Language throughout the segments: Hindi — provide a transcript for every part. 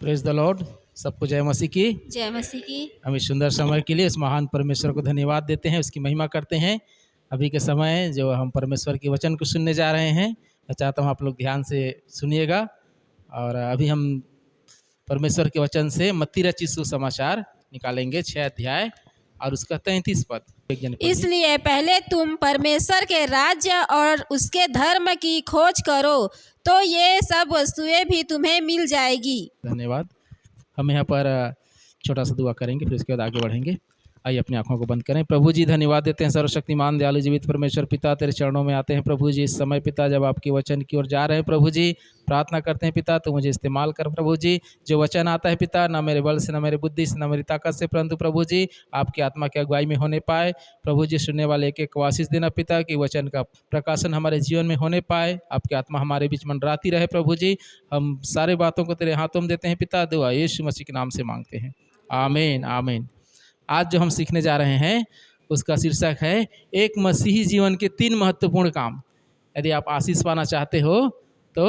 Praise the Lord. सबको जय मसीह की। जय मसीह की। हम इस सुंदर समय के लिए इस महान परमेश्वर को धन्यवाद देते हैं, उसकी महिमा करते हैं। अभी के समय जो हम परमेश्वर के वचन को सुनने जा रहे हैं, मैं चाहता हूँ आप लोग ध्यान से सुनिएगा। और अभी हम परमेश्वर के वचन से मत्ती रचित सुसमाचार निकालेंगे 6 अध्याय और उसका 33 पद। इसलिए पहले तुम परमेश्वर के राज्य और उसके धर्म की खोज करो, तो ये सब वस्तुएं भी तुम्हें मिल जाएगी। धन्यवाद। हम यहाँ पर छोटा सा दुआ करेंगे, फिर उसके बाद आगे बढ़ेंगे। आइए अपनी आंखों को बंद करें। प्रभु जी धन्यवाद देते हैं, सर्वशक्तिमान दयालु जीवित परमेश्वर पिता, तेरे चरणों में आते हैं प्रभु जी। इस समय पिता जब आपके वचन की ओर जा रहे हैं प्रभु जी, प्रार्थना करते हैं पिता तो मुझे इस्तेमाल कर प्रभु जी। जो वचन आता है पिता, ना मेरे बल से, ना मेरे बुद्धि से, ना मेरी ताकत से, परंतु प्रभु जी आपकी आत्मा की अगुवाई में होने पाए। प्रभु जी सुनने वाले एक एक आशीष देना पिता, कि वचन का प्रकाशन हमारे जीवन में होने पाए। आपकी आत्मा हमारे बीच मंडराती रहे प्रभु जी। हम सारे बातों को तेरे हाथों में देते हैं पिता, दुआ यीशु मसीह के नाम से मांगते हैं, आमीन आमीन। आज जो हम सीखने जा रहे हैं उसका शीर्षक है एक मसीही जीवन के 3 महत्वपूर्ण काम। यदि आप आशीष पाना चाहते हो तो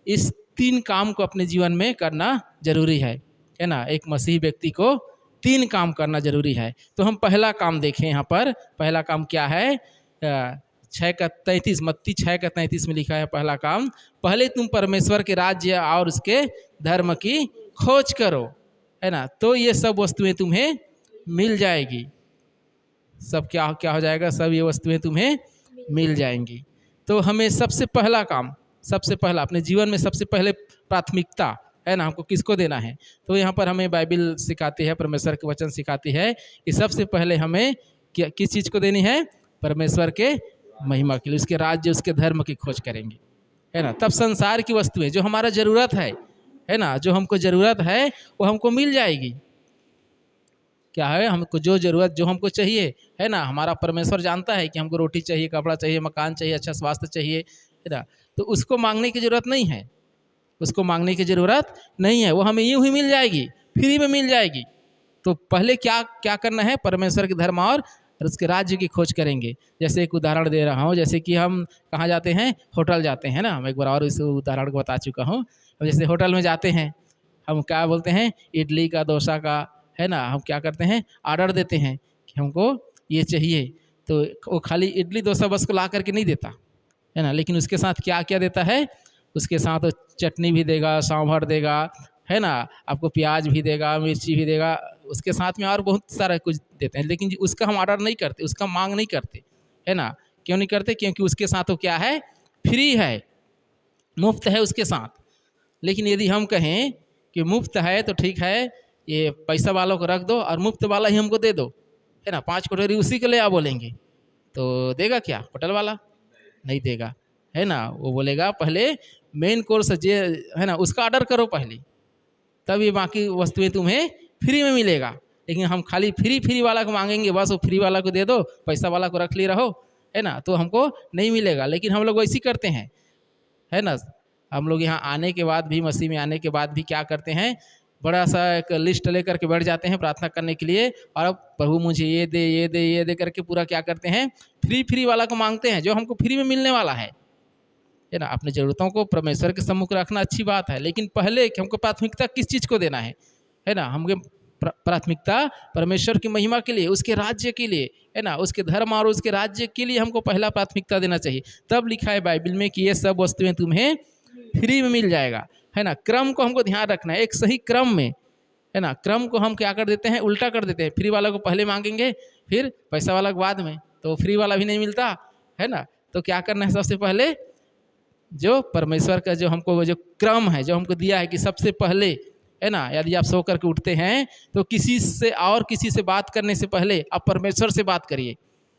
इस 3 काम को अपने जीवन में करना जरूरी है ना। एक मसीही व्यक्ति को 3 काम करना जरूरी है। तो हम पहला काम देखें यहाँ पर। पहला काम क्या है? 6:33, मत्ती 6:33 में लिखा है पहला काम, पहले तुम परमेश्वर के राज्य और उसके धर्म की खोज करो, है ना, तो ये सब वस्तुएं तुम्हें मिल जाएगी। सब क्या क्या हो जाएगा? सब ये वस्तुएं तुम्हें मिल जाएंगी। तो हमें सबसे पहला काम, सबसे पहला अपने जीवन में सबसे पहले प्राथमिकता है ना, हमको किसको देना है? तो यहाँ पर हमें बाइबिल सिखाती है, परमेश्वर के वचन सिखाती है कि सबसे पहले हमें किस चीज़ को देनी है? परमेश्वर के महिमा के लिए, उसके राज्य, उसके धर्म की खोज करेंगे, है ना। तब संसार की वस्तुएं जो हमारा ज़रूरत है ना, जो हमको ज़रूरत है वो हमको मिल जाएगी। क्या है? हमको जो ज़रूरत, जो हमको चाहिए, है ना, हमारा परमेश्वर जानता है कि हमको रोटी चाहिए, कपड़ा चाहिए, मकान चाहिए, अच्छा स्वास्थ्य चाहिए, है ना। तो उसको मांगने की ज़रूरत नहीं है, उसको मांगने की ज़रूरत नहीं है, वो हमें यूँ ही मिल जाएगी, फ्री में मिल जाएगी। तो पहले क्या क्या करना है? परमेश्वर के धर्म और उसके राज्य की खोज करेंगे। जैसे एक उदाहरण दे रहा हूँ, जैसे कि हम कहाँ जाते हैं? होटल जाते हैं ना। मैं एक बार और इस उदाहरण को बता चुका हूँ। अब जैसे होटल में जाते हैं, हम क्या बोलते हैं? इडली का, डोसा का, है ना, हम क्या करते हैं? ऑर्डर देते हैं कि हमको ये चाहिए। तो वो खाली इडली डोसा बस को ला करके नहीं देता, है ना, लेकिन उसके साथ क्या क्या देता है? उसके साथ वो चटनी भी देगा, सांभर देगा, है ना, आपको प्याज भी देगा, मिर्ची भी देगा, उसके साथ में और बहुत सारा कुछ देते हैं। लेकिन उसका हम ऑर्डर नहीं करते, उसका मांग नहीं करते, है ना। क्यों नहीं करते? क्योंकि उसके साथ वो क्या है? फ्री है, मुफ्त है उसके साथ। लेकिन यदि हम कहें कि मुफ्त है तो ठीक है, ये पैसा वालों को रख दो और मुफ्त वाला ही हमको दे दो, है ना, 5 कटोरी उसी के ले आ बोलेंगे, तो देगा क्या होटल वाला? नहीं देगा, है ना। वो बोलेगा पहले मेन कोर्स जे है ना उसका ऑर्डर करो पहले, तब ये बाकी वस्तुएं तुम्हें फ्री में मिलेगा। लेकिन हम खाली फ्री वाला को मांगेंगे, बस वो फ्री वाला को दे दो, पैसा वाला को रख ले रहो, है ना, तो हमको नहीं मिलेगा। लेकिन हम लोग वैसे करते हैं, है ना। हम लोग यहाँ आने के बाद भी, मसीह में आने के बाद भी क्या करते हैं? बड़ा सा एक लिस्ट लेकर के बैठ जाते हैं प्रार्थना करने के लिए, और अब प्रभु मुझे ये दे, ये दे, ये दे करके पूरा क्या करते हैं? फ्री वाला को मांगते हैं, जो हमको फ्री में मिलने वाला है ना। अपनी ज़रूरतों को परमेश्वर के सम्मुख रखना अच्छी बात है, लेकिन पहले हमको प्राथमिकता किस चीज़ को देना है ना। हमको प्राथमिकता परमेश्वर की महिमा के लिए, उसके राज्य के लिए, है ना, उसके धर्म और उसके राज्य के लिए हमको पहला प्राथमिकता देना चाहिए। तब लिखा है बाइबल में कि ये सब वस्तुएं तुम्हें फ्री में मिल जाएगा, है ना। क्रम को हमको ध्यान रखना है, एक सही क्रम में, है ना। क्रम को हम क्या कर देते हैं? उल्टा कर देते हैं। फ्री वाला को पहले मांगेंगे, फिर पैसा वाला को बाद में, तो फ्री वाला भी नहीं मिलता, है ना। तो क्या करना है? सबसे पहले जो परमेश्वर का जो हमको जो क्रम है, जो हमको दिया है कि सबसे पहले, है ना, यदि आप सो करके उठते हैं तो किसी से बात करने से पहले आप परमेश्वर से बात करिए,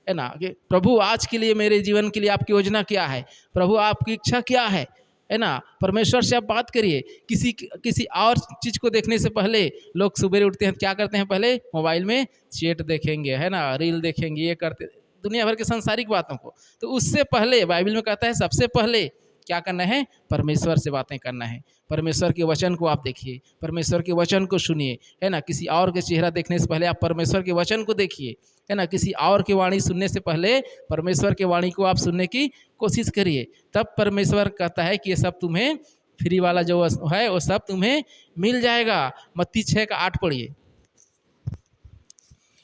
है ना, कि प्रभु आज के लिए, मेरे जीवन के लिए आपकी योजना क्या है? प्रभु आपकी इच्छा क्या है ना। परमेश्वर से आप बात करिए। किसी और चीज़ को देखने से पहले लोग सुबह उठते हैं, क्या करते हैं? पहले मोबाइल में चैट देखेंगे, है ना, रील देखेंगे, ये करते, दुनिया भर के सांसारिक बातों को। तो उससे पहले बाइबल में कहता है सबसे पहले क्या करना है? परमेश्वर से बातें करना है। परमेश्वर के वचन को आप देखिए, परमेश्वर के वचन को सुनिए, है ना। किसी और के चेहरा देखने से पहले आप परमेश्वर के वचन को देखिए, है ना। किसी और की वाणी सुनने से पहले परमेश्वर की वाणी को आप सुनने की कोशिश करिए। तब परमेश्वर कहता है कि ये सब तुम्हें फ्री वाला जो है वो सब तुम्हें मिल जाएगा। मत्ती 6:8 पढ़िए।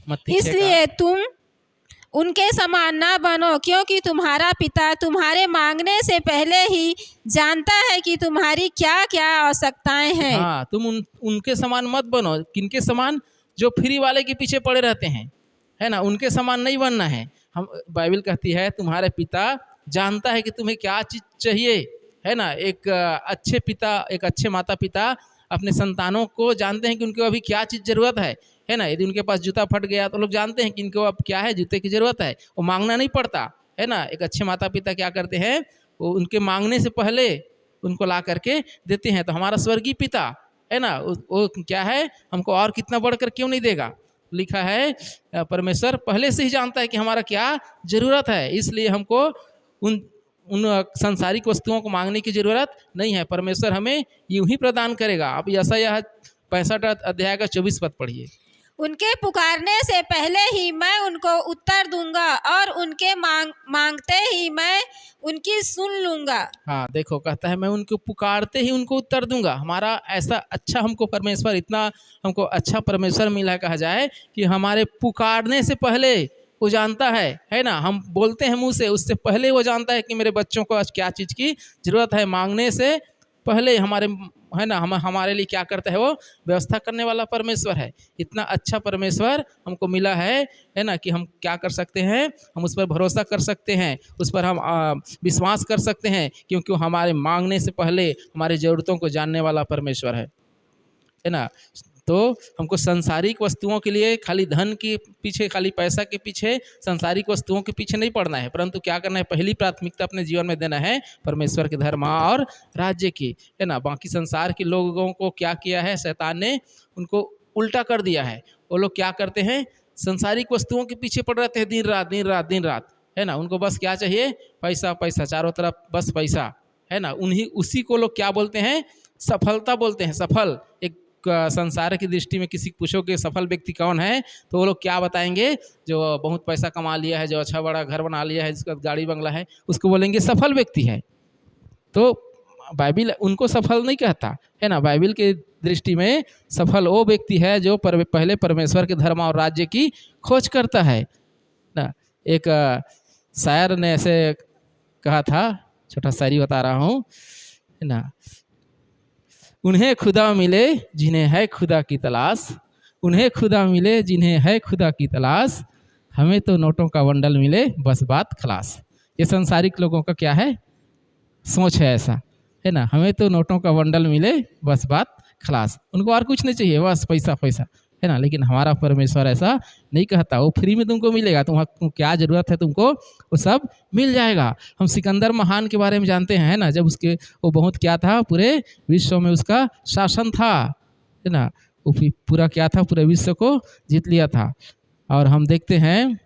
मत्ती 6 इसलिए तुम उनके समान ना बनो, क्योंकि तुम्हारा पिता तुम्हारे मांगने से पहले ही जानता है कि तुम्हारी क्या क्या आवश्यकताएं हैं। हाँ, तुम उनके समान मत बनो। किनके समान? जो फ्री वाले के पीछे पड़े रहते हैं, है ना, उनके समान नहीं बनना है। हम बाइबल कहती है तुम्हारे पिता जानता है कि तुम्हें क्या चीज़ चाहिए, है ना। एक अच्छे पिता, एक अच्छे माता पिता अपने संतानों को जानते हैं कि उनको अभी क्या चीज़ ज़रूरत है ना। यदि उनके पास जूता फट गया तो लोग जानते हैं कि इनको अब क्या है, जूते की ज़रूरत है, वो मांगना नहीं पड़ता, है ना। एक अच्छे माता पिता क्या करते हैं, वो उनके मांगने से पहले उनको ला करके देते हैं। तो हमारा स्वर्गीय पिता, है ना, वो क्या है, हमको और कितना बढ़कर क्यों नहीं देगा। लिखा है परमेश्वर पहले से ही जानता है कि हमारा क्या ज़रूरत है, इसलिए हमको उन सांसारिक वस्तुओं को मांगने की ज़रूरत नहीं है। परमेश्वर हमें यूं ही प्रदान करेगा। अब यशायाह 65 अध्याय का 24 पद पढ़िए। उनके पुकारने से पहले ही मैं उनको उत्तर दूंगा और उनके मांगते ही मैं उनकी सुन लूंगा। हाँ, देखो कहता है मैं उनको पुकारते ही उनको उत्तर दूंगा। हमारा ऐसा अच्छा हमको परमेश्वर, इतना हमको अच्छा परमेश्वर मिला है, कहा जाए कि हमारे पुकारने से पहले वो जानता है ना। हम बोलते हैं मुंह से, उससे पहले वो जानता है कि मेरे बच्चों को आज क्या चीज़ की ज़रूरत है। मांगने से पहले हमारे, है ना, हमारे लिए क्या करता है, वो व्यवस्था करने वाला परमेश्वर है। इतना अच्छा परमेश्वर हमको मिला है ना, कि हम क्या कर सकते हैं, हम उस पर भरोसा कर सकते हैं, उस पर हम विश्वास कर सकते हैं, क्योंकि हमारे मांगने से पहले हमारी ज़रूरतों को जानने वाला परमेश्वर है ना। तो हमको सांसारिक वस्तुओं के लिए, खाली धन के पीछे, खाली पैसा के पीछे, सांसारिक वस्तुओं के पीछे नहीं पड़ना है, परंतु क्या करना है, पहली प्राथमिकता अपने जीवन में देना है परमेश्वर के धर्म और राज्य की, है ना। बाकी संसार के लोगों को क्या किया है, शैतान ने उनको उल्टा कर दिया है। वो लोग क्या करते हैं, सांसारिक वस्तुओं के पीछे पड़ रहते हैं दिन रात दिन रात दिन रात, है ना। उनको बस क्या चाहिए, पैसा पैसा, चारों तरफ बस पैसा, है ना। उसी को लोग क्या बोलते हैं, सफलता बोलते हैं। सफल, एक संसार की दृष्टि में किसी पूछो कि सफल व्यक्ति कौन है, तो वो लोग क्या बताएंगे, जो बहुत पैसा कमा लिया है, जो अच्छा बड़ा घर बना लिया है, जिसका गाड़ी बंगला है, उसको बोलेंगे सफल व्यक्ति है। तो बाइबिल उनको सफल नहीं कहता, है ना। बाइबिल के दृष्टि में सफल वो व्यक्ति है जो पहले परमेश्वर के धर्म और राज्य की खोज करता है ना। एक शायर ने ऐसे कहा था, छोटा शायरी बता रहा हूँ, है ना। उन्हें खुदा मिले जिन्हें है खुदा की तलाश, उन्हें खुदा मिले जिन्हें है खुदा की तलाश, हमें तो नोटों का बंडल मिले बस बात खलास। ये संसारिक लोगों का क्या है, सोच है ऐसा, है ना। हमें तो नोटों का बंडल मिले बस बात खलास, उनको और कुछ नहीं चाहिए, बस पैसा पैसा, है ना। लेकिन हमारा परमेश्वर ऐसा नहीं कहता, वो फ्री में तुमको मिलेगा, तुमको क्या ज़रूरत है तुमको वो सब मिल जाएगा। हम सिकंदर महान के बारे में जानते हैं, है ना। जब उसके वो बहुत क्या था, पूरे विश्व में उसका शासन था, है ना। वो पूरा क्या था, पूरे विश्व को जीत लिया था। और हम देखते हैं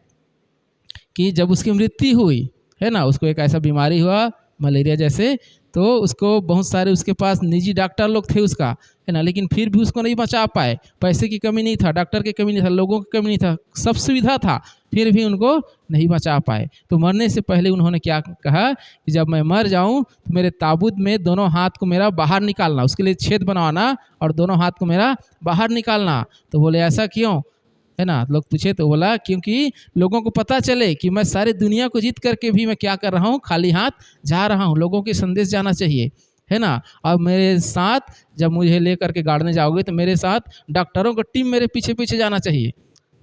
कि जब उसकी मृत्यु हुई, है ना, उसको एक ऐसा बीमारी हुआ मलेरिया जैसे, तो उसको बहुत सारे उसके पास निजी डॉक्टर लोग थे उसका, है ना, लेकिन फिर भी उसको नहीं बचा पाए। पैसे की कमी नहीं था, डॉक्टर की कमी नहीं था, लोगों की कमी नहीं था, सब सुविधा था, फिर भी उनको नहीं बचा पाए। तो मरने से पहले उन्होंने क्या कहा कि जब मैं मर जाऊं तो मेरे ताबूत में दोनों हाथ को मेरा बाहर निकालना, उसके लिए छेद बनवाना और दोनों हाथ को मेरा बाहर निकालना। तो बोले ऐसा क्यों, है ना। लोग पूछे तो बोला क्योंकि लोगों को पता चले कि मैं सारी दुनिया को जीत करके भी मैं क्या कर रहा हूँ, खाली हाथ जा रहा हूँ, लोगों के संदेश जाना चाहिए, है ना। और मेरे साथ जब मुझे लेकर के गाड़ने जाओगे तो मेरे साथ डॉक्टरों का टीम मेरे पीछे पीछे जाना चाहिए।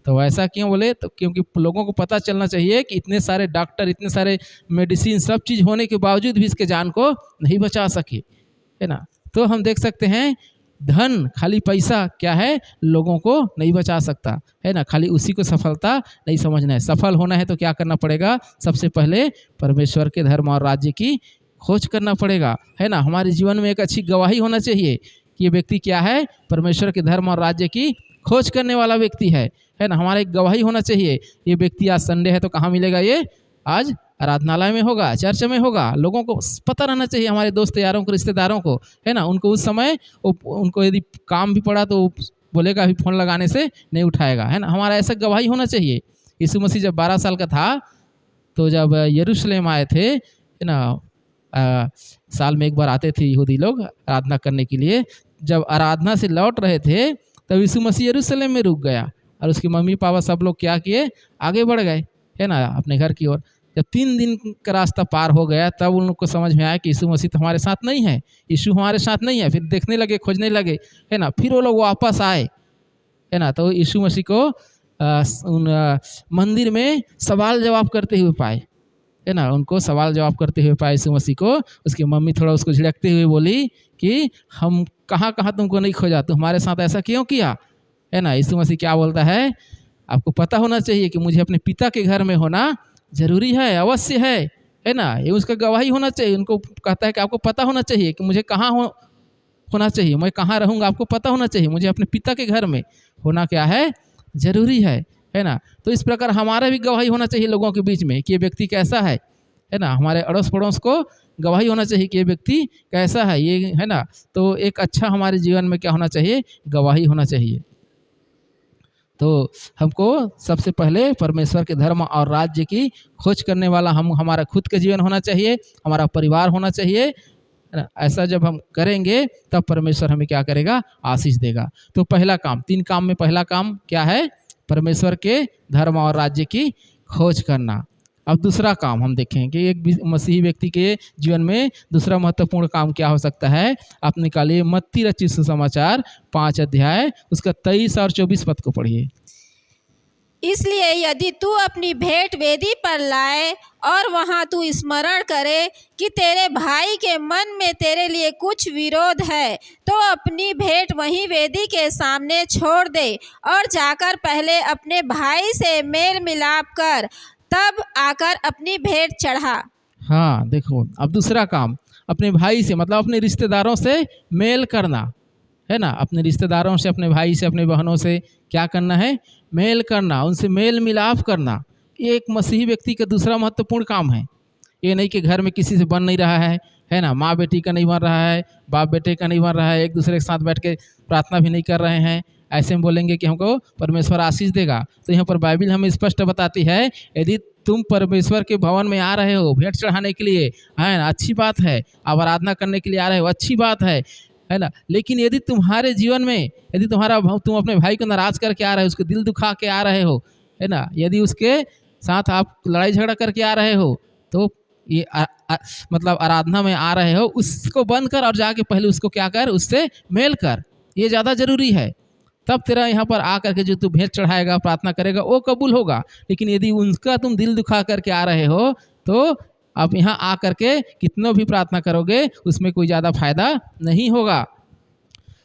तो ऐसा क्यों बोले, तो क्योंकि लोगों को पता चलना चाहिए कि इतने सारे डॉक्टर, इतने सारे मेडिसिन, सब चीज़ होने के बावजूद भी इसके जान को नहीं बचा सके, है ना। तो हम देख सकते हैं धन, खाली पैसा क्या है, लोगों को नहीं बचा सकता, है ना। खाली उसी को सफलता नहीं समझना है। सफल होना है तो क्या करना पड़ेगा, सबसे पहले परमेश्वर के धर्म और राज्य की खोज करना पड़ेगा, है ना। हमारे जीवन में एक अच्छी गवाही होना चाहिए कि ये व्यक्ति क्या है, परमेश्वर के धर्म और राज्य की खोज करने वाला व्यक्ति है ना। हमारा एक गवाही होना चाहिए, ये व्यक्ति आज संडे है तो कहाँ मिलेगा, ये आज आराधनालय में होगा, चर्च में होगा। लोगों को पता रहना चाहिए, हमारे दोस्त यारों को, रिश्तेदारों को, है ना। उनको उस समय उनको यदि काम भी पड़ा तो बोलेगा अभी फ़ोन लगाने से नहीं उठाएगा, है ना। हमारा ऐसा गवाही होना चाहिए। यीशु मसीह जब 12 साल का था तो जब यरूशलेम आए थे, है ना, साल में एक बार आते थे यहूदी लोग आराधना करने के लिए। जब आराधना से लौट रहे थे तब यीशु मसीह यरूशलेम में रुक गया और उसके मम्मी पापा सब लोग क्या किए, आगे बढ़ गए, है ना, अपने घर की ओर। जब 3 दिन का रास्ता पार हो गया तब उन लोग को समझ में आया कि यीशु मसीह तो हमारे साथ नहीं है, यीशु हमारे साथ नहीं है। फिर देखने लगे, खोजने लगे, है ना। फिर वो लोग वापस आए, है ना। तो यीशु मसीह को उन मंदिर में सवाल जवाब करते हुए पाए, है ना। उनको सवाल जवाब करते हुए पाए यीशु मसीह को। उसकी मम्मी थोड़ा उसको झिड़कते हुए बोली कि हम कहाँ कहाँ तुमको नहीं खोजा, तुम हमारे साथ ऐसा क्यों किया, है ना। यीशु मसीह क्या बोलता है, आपको पता होना चाहिए कि मुझे अपने पिता के घर में होना जरूरी है, अवश्य है ना। ये उसका गवाही होना चाहिए। उनको कहता है कि आपको पता होना चाहिए कि मुझे कहाँ होना चाहिए, मैं कहाँ रहूँगा, आपको पता होना चाहिए। मुझे अपने पिता के घर में होना क्या है, जरूरी है ना। तो इस प्रकार हमारा भी गवाही होना चाहिए लोगों के बीच में कि ये व्यक्ति कैसा है ना। हमारे अड़ोस पड़ोस को गवाही होना चाहिए कि ये व्यक्ति कैसा है, ये, है ना। तो एक अच्छा हमारे जीवन में क्या होना चाहिए, गवाही होना चाहिए। तो हमको सबसे पहले परमेश्वर के धर्म और राज्य की खोज करने वाला हमारा खुद का जीवन होना चाहिए, हमारा परिवार होना चाहिए। ऐसा जब हम करेंगे तब परमेश्वर हमें क्या करेगा, आशीष देगा। तो पहला काम, 3 काम में पहला काम क्या है, परमेश्वर के धर्म और राज्य की खोज करना। अब दूसरा काम हम देखें कि एक मसीही व्यक्ति के जीवन में दूसरा महत्वपूर्ण काम क्या हो सकता है। आप निकालिए मत्ती रचित सुसमाचार 5 अध्याय उसका 23 और 24 पद को पढ़िए। इसलिए यदि तू अपनी भेंट वेदी पर लाए और वहाँ तू स्मरण करे कि तेरे भाई के मन में तेरे लिए कुछ विरोध है, तो अपनी भेंट वहीं वेदी के सामने छोड़ दे और जाकर पहले अपने भाई से मेल मिलाप कर, तब आकर अपनी भेंट चढ़ा। हाँ, देखो अब दूसरा काम, अपने भाई से मतलब अपने रिश्तेदारों से मेल करना, है ना। अपने रिश्तेदारों से, अपने भाई से, अपने बहनों से क्या करना है, मेल करना, उनसे मेल मिलाप करना। ये एक मसीही व्यक्ति का दूसरा महत्वपूर्ण काम है। ये नहीं कि घर में किसी से बन नहीं रहा है ना। माँ बेटी का नहीं बन रहा है, बाप बेटे का नहीं बन रहा है, एक दूसरे के साथ बैठ के प्रार्थना भी नहीं कर रहे हैं। ऐसे में बोलेंगे कि हमको परमेश्वर आशीष देगा। तो यहाँ पर बाइबिल हमें स्पष्ट बताती है, यदि तुम परमेश्वर के भवन में आ रहे हो भेंट चढ़ाने के लिए, है ना, अच्छी बात है। आप आराधना करने के लिए आ रहे हो, अच्छी बात है ना। लेकिन यदि तुम्हारे जीवन में, यदि तुम अपने भाई को नाराज करके आ रहे हो, उसको दिल दुखा के आ रहे हो, है ना, यदि उसके साथ आप लड़ाई झगड़ा करके आ रहे हो, तो ये मतलब आराधना में आ रहे हो, उसको बंद कर और जाके पहले उसको क्या कर, उससे मेल कर। ये ज़्यादा जरूरी है। तब तेरा यहाँ पर आ करके जो तू भेंट चढ़ाएगा, प्रार्थना करेगा, वो कबूल होगा। लेकिन यदि उनका तुम दिल दुखा करके आ रहे हो, तो आप यहाँ आ करके कितना भी प्रार्थना करोगे उसमें कोई ज़्यादा फायदा नहीं होगा।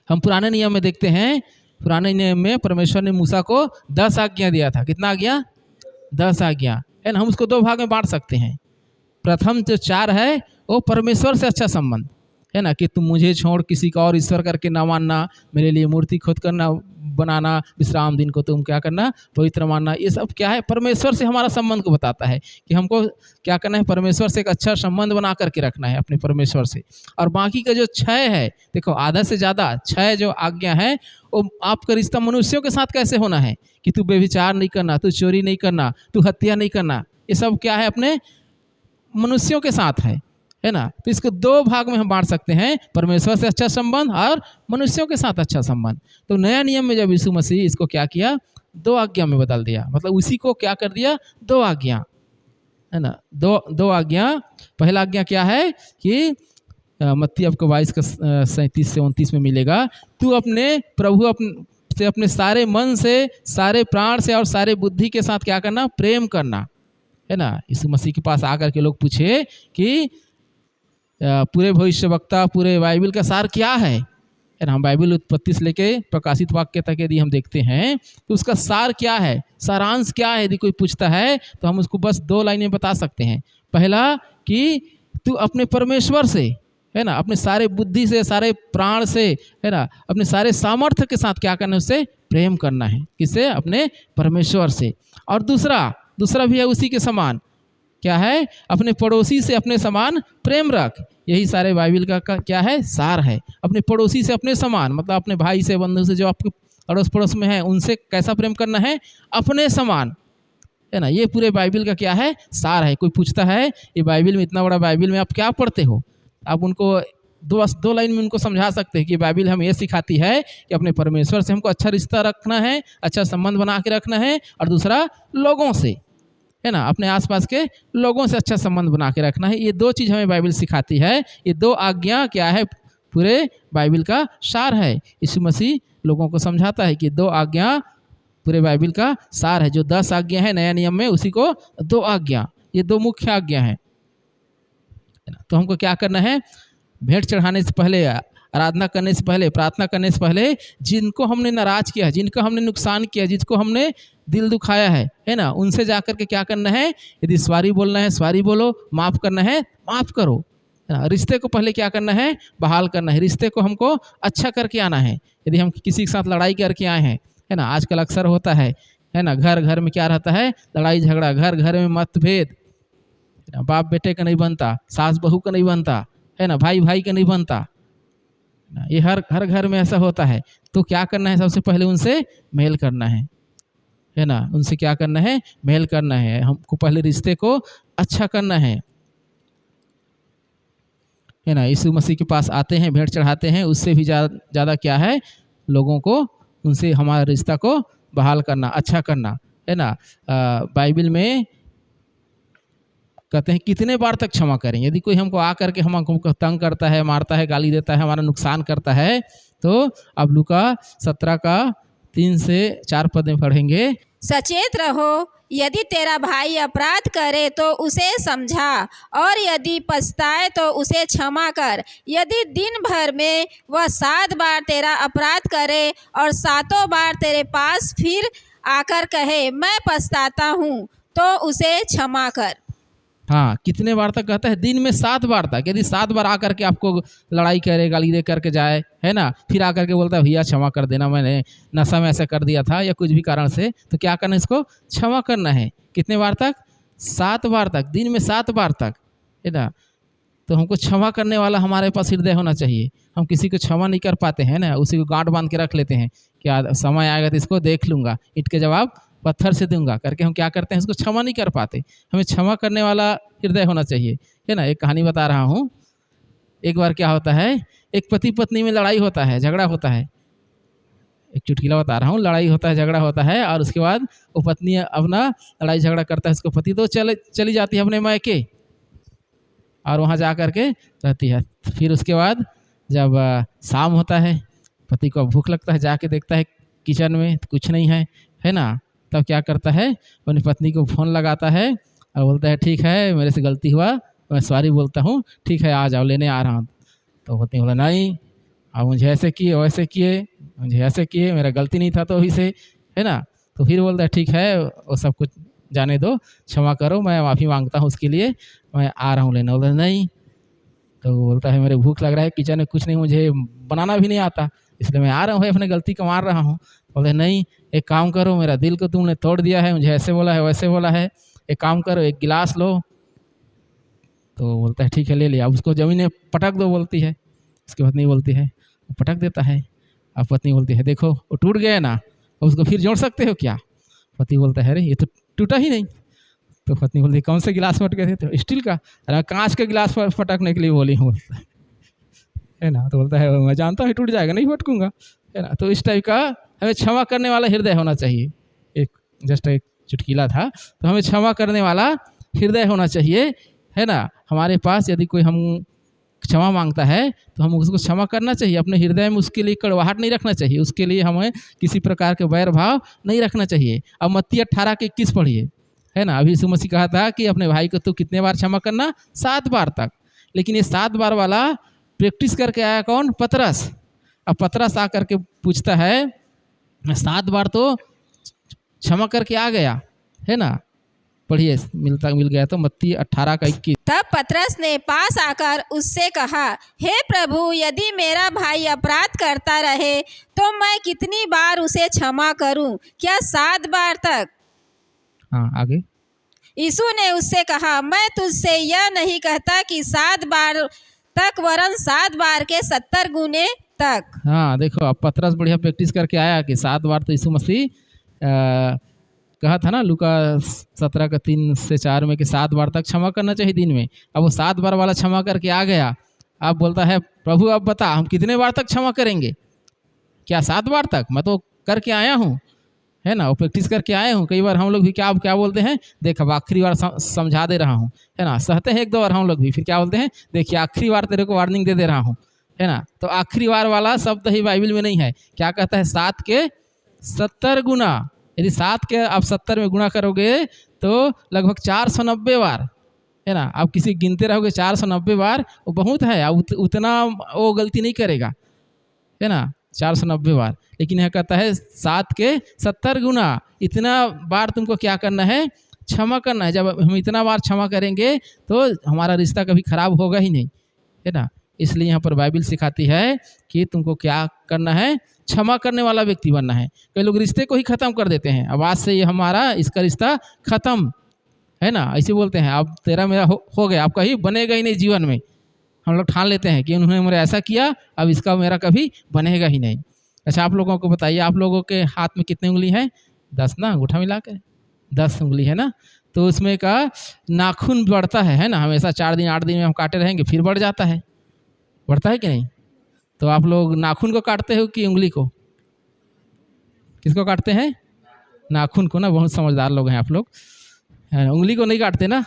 हम पुराने नियम में देखते हैं, पुराने नियम में परमेश्वर ने मूसा को 10 आज्ञा दिया था। कितना आज्ञा, 10 आज्ञा, है ना। हम उसको 2 भाग में बांट सकते हैं। प्रथम जो 4 है वो परमेश्वर से अच्छा संबंध, है ना, कि तुम मुझे छोड़ किसी का और ईश्वर करके ना मानना, मेरे लिए मूर्ति खुद करना बनाना, विश्राम दिन को तुम क्या करना, पवित्र मानना। ये सब क्या है, परमेश्वर से हमारा संबंध को बताता है कि हमको क्या करना है, परमेश्वर से एक अच्छा संबंध बना करके रखना है अपने परमेश्वर से। और बाकी का जो 6 है, देखो आधा से ज़्यादा 6 जो आज्ञा है वो आपका रिश्ता मनुष्यों के साथ कैसे होना है, कि तू बेविचार नहीं करना, तू चोरी नहीं करना, तू हत्या नहीं करना। ये सब क्या है, अपने मनुष्यों के साथ है ना। तो इसको 2 भाग में हम बांट सकते हैं, परमेश्वर से अच्छा संबंध और मनुष्यों के साथ अच्छा संबंध। तो नया नियम में जब यीशु मसीह इसको क्या किया, 2 आज्ञा में बदल दिया, मतलब उसी को क्या कर दिया, 2 आज्ञा, है ना। 2 आज्ञा। पहला आज्ञा क्या है कि मत्ती आपको 22 का 37 से 29 में मिलेगा, तू अपने प्रभु से अपने सारे मन से, सारे प्राण से और सारे बुद्धि के साथ क्या करना, प्रेम करना, है ना। यीशु मसीह के पास आकर के लोग पूछे कि पूरे भविष्यवक्ता, पूरे बाइबल का सार क्या है ना। हम बाइबल उत्पत्ति से लेके प्रकाशित वाक्य तक यदि हम देखते हैं तो उसका सार क्या है, सारांश क्या है, यदि कोई पूछता है तो हम उसको बस 2 लाइनें बता सकते हैं। पहला कि तू अपने परमेश्वर से, है ना, अपने सारे बुद्धि से, सारे प्राण से, है ना, अपने सारे सामर्थ्य के साथ क्या करना है, उससे प्रेम करना है। किससे, अपने परमेश्वर से। और दूसरा भी है उसी के समान, क्या है, अपने पड़ोसी से अपने समान प्रेम रख। यही सारे बाइबल का क्या है, सार है। अपने पड़ोसी से अपने समान, मतलब अपने भाई से, बंधु से, जो आपके अड़ोस पड़ोस में है, उनसे कैसा प्रेम करना है, अपने समान, है ना। ये पूरे बाइबिल का क्या है, सार है। कोई पूछता है ये बाइबिल में, इतना बड़ा बाइबिल में आप क्या पढ़ते हो, आप उनको दो लाइन में उनको समझा सकते हैं कि बाइबिल हमें ये सिखाती है कि अपने परमेश्वर से हमको अच्छा रिश्ता रखना है, अच्छा संबंध बना के रखना है, और दूसरा लोगों से, है ना, अपने आसपास के लोगों से अच्छा संबंध बना के रखना है। ये दो चीज़ हमें बाइबिल सिखाती है। ये दो आज्ञा क्या है, पूरे बाइबिल का सार है। यीशु मसीह लोगों को समझाता है कि दो आज्ञा पूरे बाइबिल का सार है। जो 10 आज्ञा है नया नियम में, उसी को दो आज्ञा, ये दो मुख्य आज्ञा है ना। तो हमको क्या करना है, भेंट चढ़ाने से पहले, आराधना करने से पहले, प्रार्थना करने से पहले, जिनको हमने नाराज किया, जिनको हमने नुकसान किया, जिसको हमने दिल दुखाया है ना, उनसे जाकर के क्या करना है, यदि सॉरी बोलना है सॉरी बोलो, माफ़ करना है माफ़ करो, है ना। रिश्ते को पहले क्या करना है, बहाल करना है। रिश्ते को हमको अच्छा करके आना है। यदि हम किसी के साथ लड़ाई करके आए हैं, है ना, आजकल अक्सर होता है ना, घर घर में क्या रहता है, लड़ाई झगड़ा, घर घर में मतभेद, बाप बेटे का नहीं बनता, सास बहू का नहीं बनता, है ना, भाई भाई का नहीं बनता, ये हर घर में ऐसा होता है। तो क्या करना है, सबसे पहले उनसे मेल करना है ना। उनसे क्या करना है, मेल करना है। हमको पहले रिश्ते को अच्छा करना है ना। यीशु मसीह के पास आते हैं, भेंट चढ़ाते हैं, उससे भी ज़्यादा क्या है, लोगों को उनसे हमारा रिश्ता को बहाल करना, अच्छा करना, है ना। बाइबिल में कहते हैं कितने बार तक क्षमा करें। यदि कोई हमको आकर के हमको तंग करता है, मारता है, गाली देता है, हमारा नुकसान करता है, तो अब लूका 17 का 3 से 4 पद में पढ़ेंगे। सचेत रहो, यदि तेरा भाई अपराध करे तो उसे समझा, और यदि पछताए तो उसे क्षमा कर। यदि दिन भर में वह 7 बार तेरा अपराध करे और 7 बार तेरे पास फिर आकर कहे मैं पछताता हूँ, तो उसे क्षमा कर। हाँ, कितने बार तक कहता है, दिन में 7 बार तक। यदि 7 बार आकर के आपको लड़ाई करे, गाली दे करके जाए, है ना, फिर आकर के बोलता है भैया क्षमा कर देना, मैंने नशा में ऐसा कर दिया था या कुछ भी कारण से, तो क्या करना है, इसको क्षमा करना है। कितने बार तक, 7 बार तक, दिन में 7 बार तक, है ना। तो हमको क्षमा करने वाला हमारे पास हृदय होना चाहिए। हम किसी को क्षमा नहीं कर पाते हैं ना, उसी को गांठ बांध के रख लेते हैं, क्या समय आएगा तो इसको देख लूँगा, ईंट के जवाब पत्थर से दूंगा करके हम क्या करते हैं, उसको क्षमा नहीं कर पाते। हमें क्षमा करने वाला हृदय होना चाहिए, है ना। एक कहानी बता रहा हूँ। एक बार क्या होता है, एक पति पत्नी में लड़ाई होता है, झगड़ा होता है। एक चुटकुला बता रहा हूँ, लड़ाई होता है, झगड़ा होता है, और उसके बाद वो पत्नी अपना लड़ाई झगड़ा करता है, उसको पति तो चली जाती है अपने मायके, और वहाँ जा कर के रहती है। फिर उसके बाद जब शाम होता है, पति को भूख लगता है, जाके देखता है किचन में कुछ नहीं है ना। तब क्या करता है, अपनी पत्नी को फ़ोन लगाता है और बोलता है ठीक है मेरे से गलती हुआ, मैं सॉरी बोलता हूँ, ठीक है आ जाओ, लेने आ रहा हूँ। तो पत्नी बोला नहीं, आप मुझे ऐसे किए वैसे किए, मुझे ऐसे किए, मेरा गलती नहीं था तो अभी से, है ना। तो फिर बोलता है ठीक है वो सब कुछ जाने दो, क्षमा करो, मैं माफ़ी मांगता हूँ उसके लिए, मैं आ रहा हूँ लेने। बोलता नहीं, तो बोलता है मेरे भूख लग रहा है, किचन में कुछ नहीं, मुझे बनाना भी नहीं आता, इसलिए मैं आ रहा हूँ, अपने गलती को मार रहा हूँ। बोले नहीं, एक काम करो, मेरा दिल को तुमने तोड़ दिया है, मुझे ऐसे बोला है वैसे बोला है, एक काम करो एक गिलास लो। तो बोलता है ठीक है ले लिया। अब उसको ज़मीन में पटक दो बोलती है, उसकी पत्नी बोलती है, पटक देता है। अब पत्नी बोलती है देखो वो टूट गया ना, अब उसको फिर जोड़ सकते हो क्या। पति बोलता है अरे ये तो टूटा ही नहीं। तो पत्नी बोलती है कौन से गिलास फट गए थे, तो स्टील का। अरे कांच के गिलास फटकने के लिए बोली हूँ, है ना। तो बोलता है मैं जानता हूँ टूट जाएगा, नहीं फटकूंगा, है ना। तो इस टाइप का हमें क्षमा करने वाला हृदय होना चाहिए। एक जस्ट एक चुटकीला था, तो हमें क्षमा करने वाला हृदय होना चाहिए, है ना। हमारे पास यदि कोई हम क्षमा मांगता है तो हम उसको क्षमा करना चाहिए। अपने हृदय में उसके लिए कड़वाहट नहीं रखना चाहिए, उसके लिए हमें किसी प्रकार के वैर भाव नहीं रखना चाहिए। अब मत्ती 18 के 21 पढ़िए, है ना। अभी यीशु मसीह कहा था कि अपने भाई को तू कितने बार क्षमा करना, 7 बार तक। लेकिन ये 7 बार वाला प्रैक्टिस करके आया कौन, पतरस। अब पतरस आ करके पूछता है मैं 7 बार तो क्षमा करके आ गया, है ना। पढ़िए, मिल गया तो मत्ती 18 का 21। तब पतरस ने पास आकर उससे कहा, हे प्रभु, यदि मेरा भाई अपराध करता रहे तो मैं कितनी बार उसे क्षमा करूं, क्या 7 बार तक। हाँ आगे। यीशु ने उससे कहा, मैं तुझसे यह नहीं कहता कि 7 बार तक, वरन 7 बार के 70 गुने तक। हाँ देखो, अब पतरस बढ़िया प्रैक्टिस करके आया कि 7 बार तो यीशु मसीह कहा था ना लूका 17 का 3 से 4 में कि 7 बार तक क्षमा करना चाहिए दिन में। अब वो 7 बार वाला क्षमा करके आ गया, अब बोलता है प्रभु अब बता हम कितने बार तक क्षमा करेंगे, क्या 7 बार तक? मैं तो करके आया हूँ, है ना, वो प्रैक्टिस करके आए हूँ। कई बार हम लोग भी क्या बोलते हैं, देख अब आखिरी बार समझा दे रहा हूँ, है ना, सहते हैं 1-2 बार हम लोग भी, फिर क्या बोलते हैं, देखिए आखिरी बार तेरे को वार्निंग दे रहा हूँ, है ना। तो आखिरी बार वाला शब्द ही बाइबल में नहीं है। क्या कहता है, 7 के 70 गुना। यदि 7 के आप 70 में गुणा करोगे तो लगभग 490 बार, है ना। आप किसी गिनते रहोगे 490 बार, वो बहुत है, अब उतना वो गलती नहीं करेगा, है ना, 490 बार। लेकिन यह कहता है 7 के 70 गुना, इतना बार तुमको क्या करना है, क्षमा करना है। जब हम इतना बार क्षमा करेंगे तो हमारा रिश्ता कभी खराब होगा ही नहीं, है ना। इसलिए यहाँ पर बाइबल सिखाती है कि तुमको क्या करना है, क्षमा करने वाला व्यक्ति बनना है। कई लोग रिश्ते को ही ख़त्म कर देते हैं, अब आज से ये हमारा इसका रिश्ता ख़त्म, है ना, ऐसे बोलते हैं, अब तेरा मेरा हो गया, अब कहीं बनेगा ही नहीं जीवन में। हम लोग ठान लेते हैं कि उन्होंने मेरा ऐसा किया, अब इसका मेरा कभी बनेगा ही नहीं। अच्छा आप लोगों को बताइए, आप लोगों के हाथ में कितनी उंगली है? 10 ना, अंगूठा मिला के 10 उंगली है ना। तो उसमें का नाखून बढ़ता है ना, हमेशा 4 दिन 8 दिन में हम काटे रहेंगे फिर बढ़ जाता है, बढ़ता है कि नहीं? तो आप लोग नाखून को काटते हो कि उंगली को? किसको काटते हैं? नाखून को ना, बहुत समझदार लोग हैं आप लोग, है ना। उंगली को नहीं काटते ना,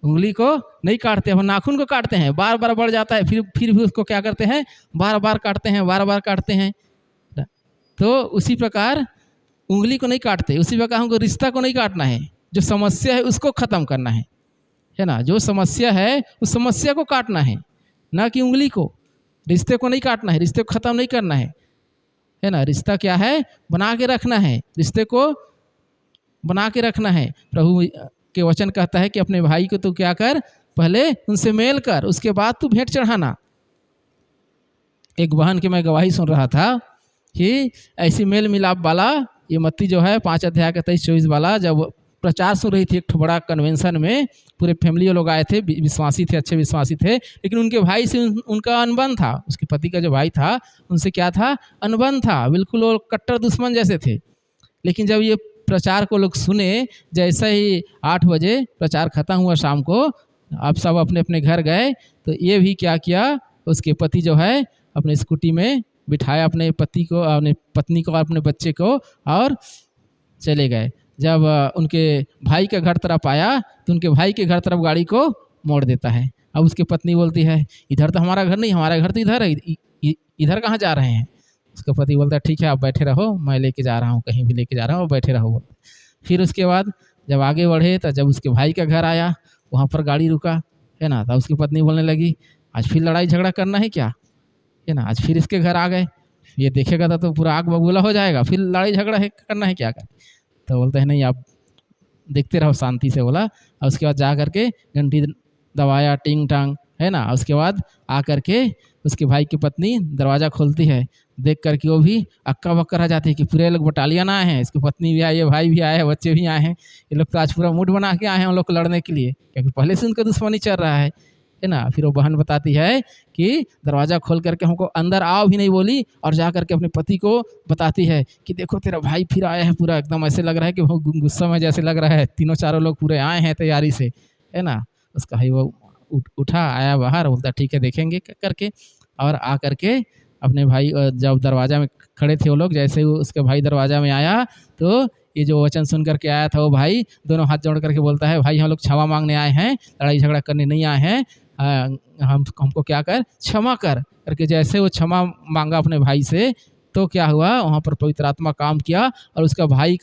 उंगली को नहीं काटते, हम नाखून को काटते हैं, बार बार बढ़ जाता है, फिर भी उसको क्या करते हैं, बार बार काटते हैं, बार बार काटते हैं। तो उसी प्रकार उंगली को नहीं काटते, उसी प्रकार हमको रिश्ता को नहीं काटना है, जो समस्या है उसको ख़त्म करना है ना। जो समस्या है उस समस्या को काटना है, ना कि उंगली को। रिश्ते को नहीं काटना है, रिश्ते को ख़त्म नहीं करना है ना। रिश्ता क्या है, बना के रखना है, रिश्ते को बना के रखना है। प्रभु के वचन कहता है कि अपने भाई को तू क्या कर, पहले उनसे मेल कर, उसके बाद तू भेंट चढ़ाना। एक बहन की मैं गवाही सुन रहा था कि ऐसी मेल मिलाप वाला, ये मत्ती जो है 5 अध्याय का 23-24 वाला, जब प्रचार सुन रही थी एक बड़ा कन्वेंशन में, पूरे फैमिली लोग आए थे, विश्वासी थे, अच्छे विश्वासी थे, लेकिन उनके भाई से उनका अनबन था। उसके पति का जो भाई था उनसे क्या था, अनबन था, बिल्कुल वो कट्टर दुश्मन जैसे थे। लेकिन जब ये प्रचार को लोग सुने, जैसे ही 8 बजे प्रचार खत्म हुआ शाम को, आप सब अपने अपने घर गए, तो ये भी क्या किया, उसके पति जो है अपने स्कूटी में बिठाया अपने पति को, अपने पत्नी को, अपने बच्चे को, और चले गए। जब उनके भाई के घर तरफ आया तो उनके भाई के घर तरफ गाड़ी को मोड़ देता है। अब उसकी पत्नी बोलती है इधर तो हमारा घर नहीं, हमारा घर तो इधर है, इधर कहाँ जा रहे हैं? उसका पति बोलता है ठीक है आप बैठे रहो, मैं लेके जा रहा हूँ, कहीं भी लेके जा रहा हूँ, बैठे रहो। फिर उसके बाद जब आगे बढ़े तो जब उसके भाई का घर आया, वहाँ पर गाड़ी रुका, है ना। तो उसकी पत्नी बोलने लगी आज फिर लड़ाई झगड़ा करना है क्या, है ना। आज फिर इसके घर आ गए, ये देखेगा तो पूरा आग बबूला हो जाएगा, फिर लड़ाई झगड़ा है करना है क्या कर। तो बोलते हैं नहीं आप देखते रहो शांति से, बोला। और उसके बाद जा करके घंटी दबाया, टिंग टांग, है ना। उसके बाद आ करके उसके भाई की पत्नी दरवाज़ा खोलती है, देख करके वो भी अक्का बक्का रह जाती है कि पूरे लोग बटालियन आए हैं, इसकी पत्नी भी आई है, भाई भी आए हैं, बच्चे भी आए हैं, ये लोग तो आज पूरा मूड बना के आए हैं उन लोग को लड़ने के लिए, क्योंकि पहले से उनका दुश्मनी चल रहा है ना। फिर वो बहन बताती है कि दरवाज़ा खोल करके हमको अंदर आओ भी नहीं बोली, और जा करके अपने पति को बताती है कि देखो तेरा भाई फिर आया है, पूरा एकदम ऐसे लग रहा है कि बहुत गुस्सा में जैसे लग रहा है, 3-4 लोग पूरे आए हैं तैयारी से, है ना। उसका भाई वो उठा, आया बाहर, बोलता ठीक है देखेंगे करके, और आ करके अपने भाई, जब दरवाज़ा में खड़े थे वो लोग, जैसे ही उसके भाई दरवाज़ा में आया तो ये जो वचन सुन करके आया था वो भाई दोनों हाथ जोड़ करके बोलता है भाई हम लोग क्षमा मांगने आए हैं, लड़ाई झगड़ा करने नहीं आए हैं, हमको क्या कर, क्षमा कर करके। जैसे वो क्षमा मांगा अपने भाई से, तो क्या हुआ, वहाँ पर पवित्र आत्मा काम किया, और उसका भाई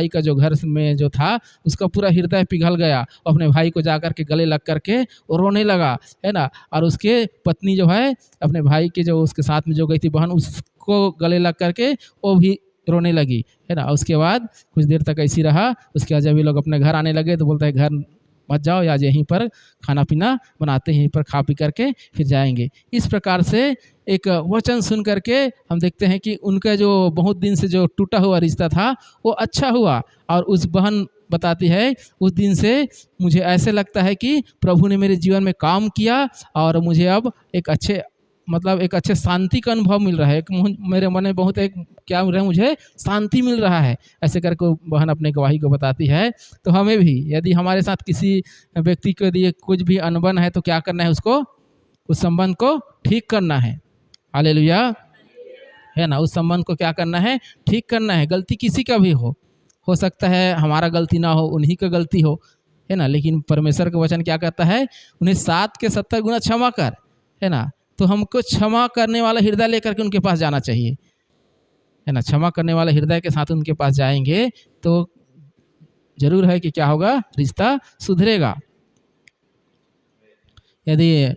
का जो घर में जो था उसका पूरा हृदय पिघल गया, अपने भाई को जा कर के गले लग करके वो रोने लगा, है ना। और उसके पत्नी जो है अपने भाई के जो उसके साथ में जो गई थी बहन, उसको गले लग करके वो भी रोने लगी, है ना। उसके बाद कुछ देर तक ऐसी रहा। उसके बाद जब ये लोग अपने घर आने लगे तो बोलता है घर मत जाओ, या यहीं पर खाना पीना बनाते हैं, यहीं पर खा पी करके फिर जाएंगे। इस प्रकार से एक वचन सुन करके हम देखते हैं कि उनका जो बहुत दिन से जो टूटा हुआ रिश्ता था वो अच्छा हुआ। और उस बहन बताती है उस दिन से मुझे ऐसे लगता है कि प्रभु ने मेरे जीवन में काम किया और मुझे अब एक अच्छे मतलब एक अच्छे शांति का अनुभव मिल रहा है, मेरे मन में बहुत एक क्या मिल रहा है, मुझे शांति मिल रहा है। ऐसे करके बहन अपने गवाही को बताती है। तो हमें भी यदि हमारे साथ किसी व्यक्ति को यदि कुछ भी अनबन है तो क्या करना है, उसको उस संबंध को ठीक करना है। हालेलुया, है ना। उस संबंध को क्या करना है, ठीक करना है। गलती किसी का भी हो सकता है हमारा गलती ना हो, उन्हीं का गलती हो, है ना। लेकिन परमेश्वर का वचन क्या कहता है, उन्हें 7 के 70 गुना क्षमा कर, है ना। तो हमको क्षमा करने वाला हृदय लेकर के उनके पास जाना चाहिए, है ना। क्षमा करने वाला हृदय के साथ उनके पास जाएंगे तो जरूर है कि क्या होगा, रिश्ता सुधरेगा। यदि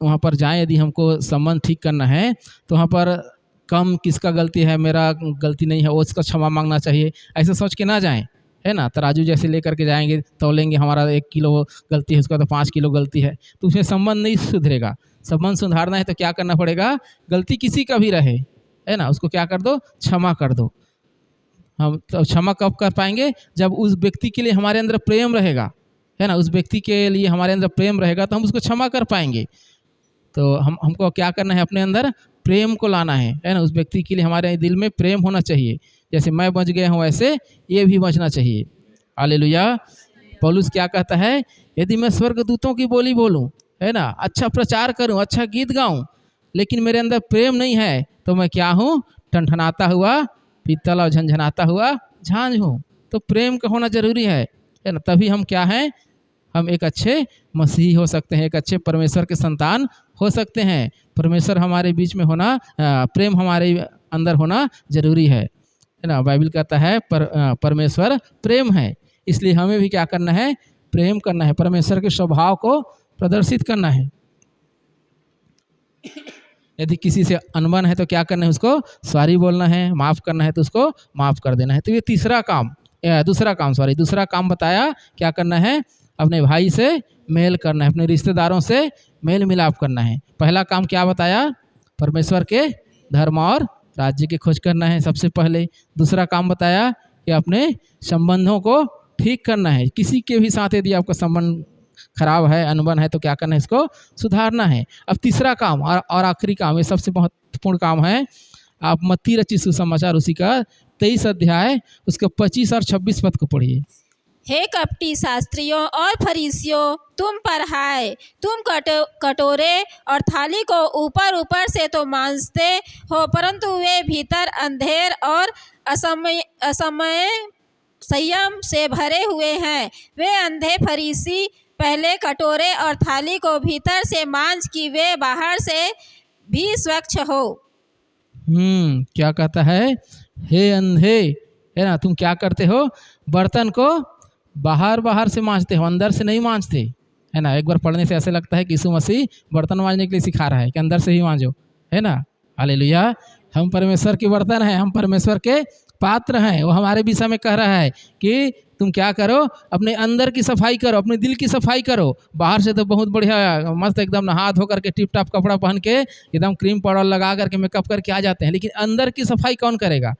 वहाँ पर जाएं, यदि हमको संबंध ठीक करना है तो वहाँ पर कम किसका गलती है, मेरा गलती नहीं है, वो उसका क्षमा मांगना चाहिए, ऐसे सोच के ना जाएं, है ना। तराजू जैसे लेकर के जाएंगे, तौलेंगे, हमारा 1 किलो गलती है, उसका तो 5 किलो गलती है, तो उसमें संबंध नहीं सुधरेगा। संबंध सुधारना है तो क्या करना पड़ेगा, गलती किसी का भी रहे, है ना, उसको क्या कर दो, क्षमा कर दो। हम तो क्षमा कब कर पाएंगे, जब उस व्यक्ति के लिए हमारे अंदर प्रेम रहेगा, है ना। उस व्यक्ति के लिए हमारे अंदर प्रेम रहेगा तो हम उसको क्षमा कर पाएंगे। तो हमको क्या करना है, अपने अंदर प्रेम को लाना है ना। उस व्यक्ति के लिए हमारे दिल में प्रेम होना चाहिए। जैसे मैं बच गया हूँ वैसे ये भी बचना चाहिए। हालेलुया। पौलुस क्या कहता है, यदि मैं स्वर्गदूतों की बोली बोलूँ, है ना, अच्छा प्रचार करूँ, अच्छा गीत गाऊँ, लेकिन मेरे अंदर प्रेम नहीं है तो मैं क्या हूँ, ठनठनाता हुआ पीतल और झंझनाता हुआ झांझ हूँ। तो प्रेम का होना जरूरी है ना। तभी हम क्या हैं, हम एक अच्छे मसीही हो सकते हैं, एक अच्छे परमेश्वर के संतान हो सकते हैं। परमेश्वर हमारे बीच में होना, प्रेम हमारे अंदर होना जरूरी है ना। बाइबल कहता है परमेश्वर प्रेम है, इसलिए हमें भी क्या करना है, प्रेम करना है, परमेश्वर के स्वभाव को प्रदर्शित करना है। यदि किसी से अनबन है तो क्या करना है, उसको सॉरी बोलना है, माफ़ करना है तो उसको माफ़ कर देना है। तो ये दूसरा काम बताया, क्या करना है, अपने भाई से मेल करना है, अपने रिश्तेदारों से मेल मिलाप करना है। पहला काम क्या बताया, परमेश्वर के धर्म और राज्य की खोज करना है सबसे पहले। दूसरा काम बताया कि अपने संबंधों को ठीक करना है। किसी के भी साथ यदि आपका संबंध खराब है, अनबन है, तो क्या करना है, इसको सुधारना है। अब तीसरा काम और आखिरी काम, ये सबसे महत्वपूर्ण काम है। आप मत्ती रचित सुसमाचार उसी का 23 अध्याय उसके 25 और 26 पद को पढ़िए। हे कपटी शास्त्रियों और फरीसियों, तुम पर हाय, तुम कटोरे और थाली को ऊपर ऊपर से तो मांजते हो, परंतु वे भीतर अंधेर और असमय संयम से भरे हुए हैं। वे अंधे फरीसी पहले कटोरे और थाली को भीतर से मांज कि वे बाहर से भी स्वच्छ हो। क्या कहता है, हे अंधे, है ना, तुम क्या करते हो, बर्तन को बाहर से मांजते हो, अंदर से नहीं मांजते, है ना। एक बार पढ़ने से ऐसे लगता है कि यीशु मसीह बर्तन मांजने के लिए सिखा रहा है कि अंदर से ही मांजो, है ना। हालेलुया। हम परमेश्वर के बर्तन हैं, हम परमेश्वर के पात्र हैं। वो हमारे विषय में कह रहा है कि तुम क्या करो, अपने अंदर की सफाई करो, अपने दिल की सफाई करो। बाहर से तो बहुत बढ़िया मस्त एकदम नहा धो करके टिप टाप कपड़ा पहन के एकदम क्रीम पाउडर लगा करके मेकअप करके आ जाते हैं, लेकिन अंदर की सफाई कौन करेगा,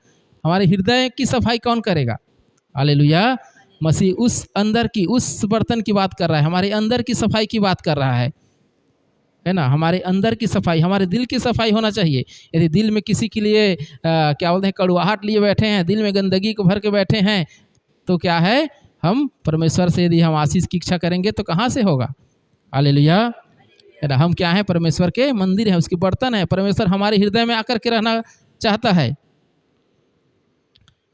हमारे हृदय की सफाई कौन करेगा। हालेलुया। मसीह उस अंदर की, उस बर्तन की बात कर रहा है, हमारे अंदर की सफाई की बात कर रहा है ना। हमारे अंदर की सफाई, हमारे दिल की सफाई होना चाहिए। यदि दिल में किसी के लिए क्या बोलते हैं, कड़वाहट लिए बैठे हैं, दिल में गंदगी को भर के बैठे हैं, तो क्या है, हम परमेश्वर से यदि हम आशीष की इच्छा करेंगे तो कहाँ से होगा। हालेलुया। है ना। हम क्या हैं, परमेश्वर के मंदिर हैं, उसके बर्तन हैं। परमेश्वर हमारे हृदय में आकर के रहना चाहता है।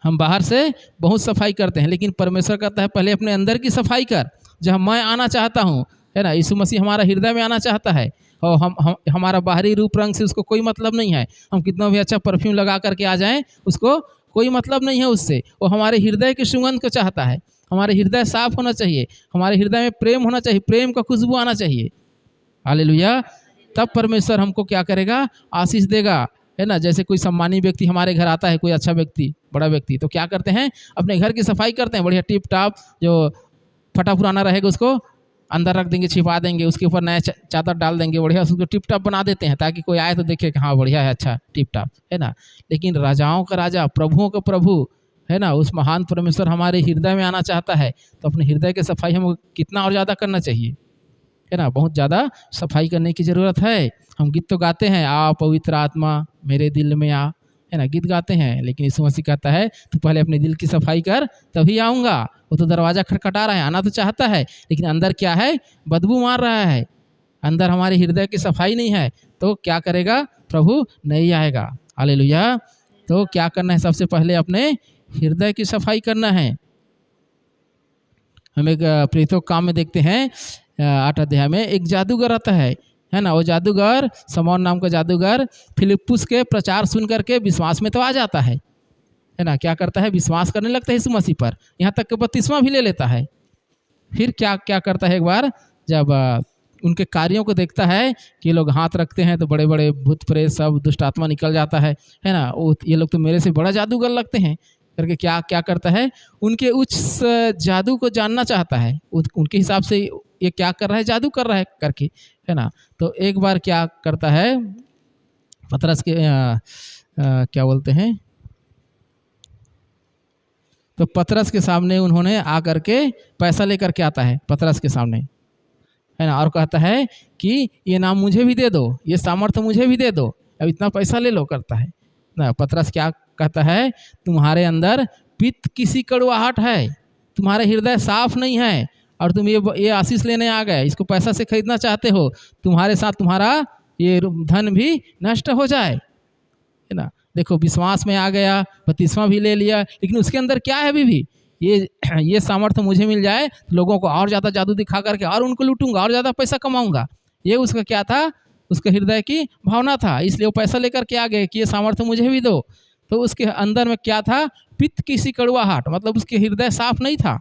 हम बाहर से बहुत सफाई करते हैं, लेकिन परमेश्वर कहता है पहले अपने अंदर की सफाई कर। जब मैं आना चाहता हूँ, है ना, यीशु मसीह हमारा हृदय में आना चाहता है, और हम हमारा बाहरी रूप रंग से उसको कोई मतलब नहीं है। हम कितना भी अच्छा परफ्यूम लगा करके आ जाएं, उसको कोई मतलब नहीं है उससे। वो हमारे हृदय की सुगंध को चाहता है। हमारे हृदय साफ होना चाहिए, हमारे हृदय में प्रेम होना चाहिए, प्रेम का खुशबू आना चाहिए। हालेलुया। तब परमेश्वर हमको क्या करेगा, आशीष देगा, है ना। जैसे कोई सम्मानी व्यक्ति हमारे घर आता है, कोई अच्छा व्यक्ति, बड़ा व्यक्ति, तो क्या करते हैं, अपने घर की सफाई करते हैं, बढ़िया टिप टाप, जो फटा पुराना रहेगा उसको अंदर रख देंगे, छिपा देंगे, उसके ऊपर नया चादर डाल देंगे, बढ़िया उसको टिप टाप बना देते हैं, ताकि कोई आए तो देखे कि हाँ बढ़िया है, अच्छा टिप टाप, है ना। लेकिन राजाओं का राजा, प्रभुओं का प्रभु, है ना, उस महान परमेश्वर हमारे हृदय में आना चाहता है, तो अपने हृदय की सफाई हमको कितना और ज़्यादा करना चाहिए, है ना, बहुत ज़्यादा सफाई करने की ज़रूरत है। हम गीत तो गाते हैं, आ पवित्र आत्मा मेरे दिल में आ, है ना, गीत गाते हैं, लेकिन यीशु मसीह कहता है तू पहले अपने दिल की सफाई कर तभी आऊँगा। वो तो दरवाज़ा खटखटा रहा है, आना तो चाहता है, लेकिन अंदर क्या है, बदबू मार रहा है, अंदर हमारे हृदय की सफाई नहीं है, तो क्या करेगा, प्रभु नहीं आएगा। हालेलुया। तो क्या करना है, सबसे पहले अपने हृदय की सफाई करना है। हम एक प्रेरितों के काम में देखते हैं 8 अध्याय में एक जादूगर आता है ना, वो जादूगर समौन नाम का जादूगर फिलिप्पुस के प्रचार सुन करके विश्वास में तो आ जाता है ना, क्या करता है, विश्वास करने लगता है यीशु मसीह पर, यहाँ तक कि बपतिस्मा भी ले लेता है। फिर क्या क्या करता है, एक बार जब उनके कार्यों को देखता है कि ये लोग हाथ रखते हैं तो बड़े बड़े भूत प्रेत सब दुष्ट आत्मा निकल जाता है ना, वो ये लोग तो मेरे से बड़ा जादूगर लगते हैं करके क्या क्या करता है, उनके उच्च जादू को जानना चाहता है, उनके हिसाब से ये क्या कर रहा है, जादू कर रहा है करके, है ना। तो एक बार क्या करता है, पतरस के क्या बोलते हैं, तो पतरस के सामने उन्होंने आ करके पैसा लेकर के आता है पतरस के सामने, है ना, और कहता है कि ये नाम मुझे भी दे दो, ये सामर्थ्य मुझे भी दे दो, अब इतना पैसा ले लो करता है ना। पतरस क्या कहता है, तुम्हारे अंदर पित्त किसी कड़वाहट है, तुम्हारे हृदय साफ नहीं है, और तुम ये आशीष लेने आ गए, इसको पैसा से खरीदना चाहते हो, तुम्हारे साथ तुम्हारा ये धन भी नष्ट हो जाए, है ना। देखो विश्वास में आ गया, बपतिस्मा भी ले लिया, लेकिन उसके अंदर क्या है, अभी भी ये सामर्थ्य मुझे मिल जाए तो लोगों को और ज़्यादा जादू दिखा करके और उनको लूटूंगा और ज़्यादा पैसा कमाऊंगा, ये उसका क्या था, उसके हृदय की भावना था, इसलिए वो पैसा लेकर के आ गए कि ये सामर्थ्य मुझे भी दो। तो उसके अंदर में क्या था, पित्त किसी कड़वाहट, मतलब उसके हृदय साफ नहीं था।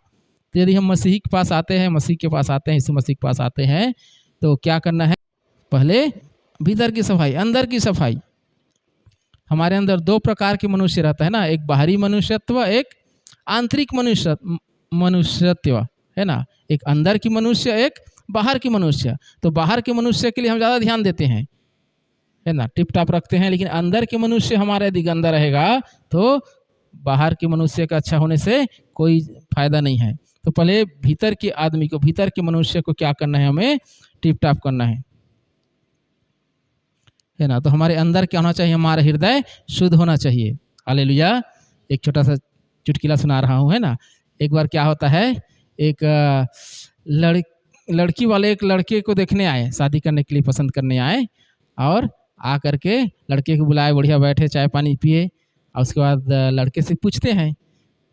तो यदि हम मसीह के पास आते हैं, मसीह के पास आते हैं, यीशु मसीह के पास आते हैं, तो क्या करना है, पहले भीतर की सफाई, अंदर की सफाई। हमारे अंदर 2 प्रकार के मनुष्य रहता है ना, एक बाहरी मनुष्यत्व, एक आंतरिक मनुष्यत्व, है ना, एक अंदर की मनुष्य, एक बाहर की मनुष्य। तो बाहर के मनुष्य के लिए हम ज़्यादा ध्यान देते हैं, है ना, टिप टाप रखते हैं, लेकिन अंदर के मनुष्य हमारा यदि गंदा रहेगा तो बाहर के मनुष्य का अच्छा होने से कोई फायदा नहीं है। तो पहले भीतर के आदमी को, भीतर के मनुष्य को क्या करना है, हमें टिप टाप करना है ना। तो हमारे अंदर क्या होना चाहिए, हमारा हृदय शुद्ध होना चाहिए। हालेलुया। एक छोटा सा चुटकुला सुना रहा हूँ, है ना। एक बार क्या होता है, एक लड़की वाले एक लड़के को देखने आए, शादी करने के लिए पसंद करने आए, और आ करके लड़के को बुलाए, बढ़िया बैठे, चाय पानी पिए, और उसके बाद लड़के से पूछते हैं,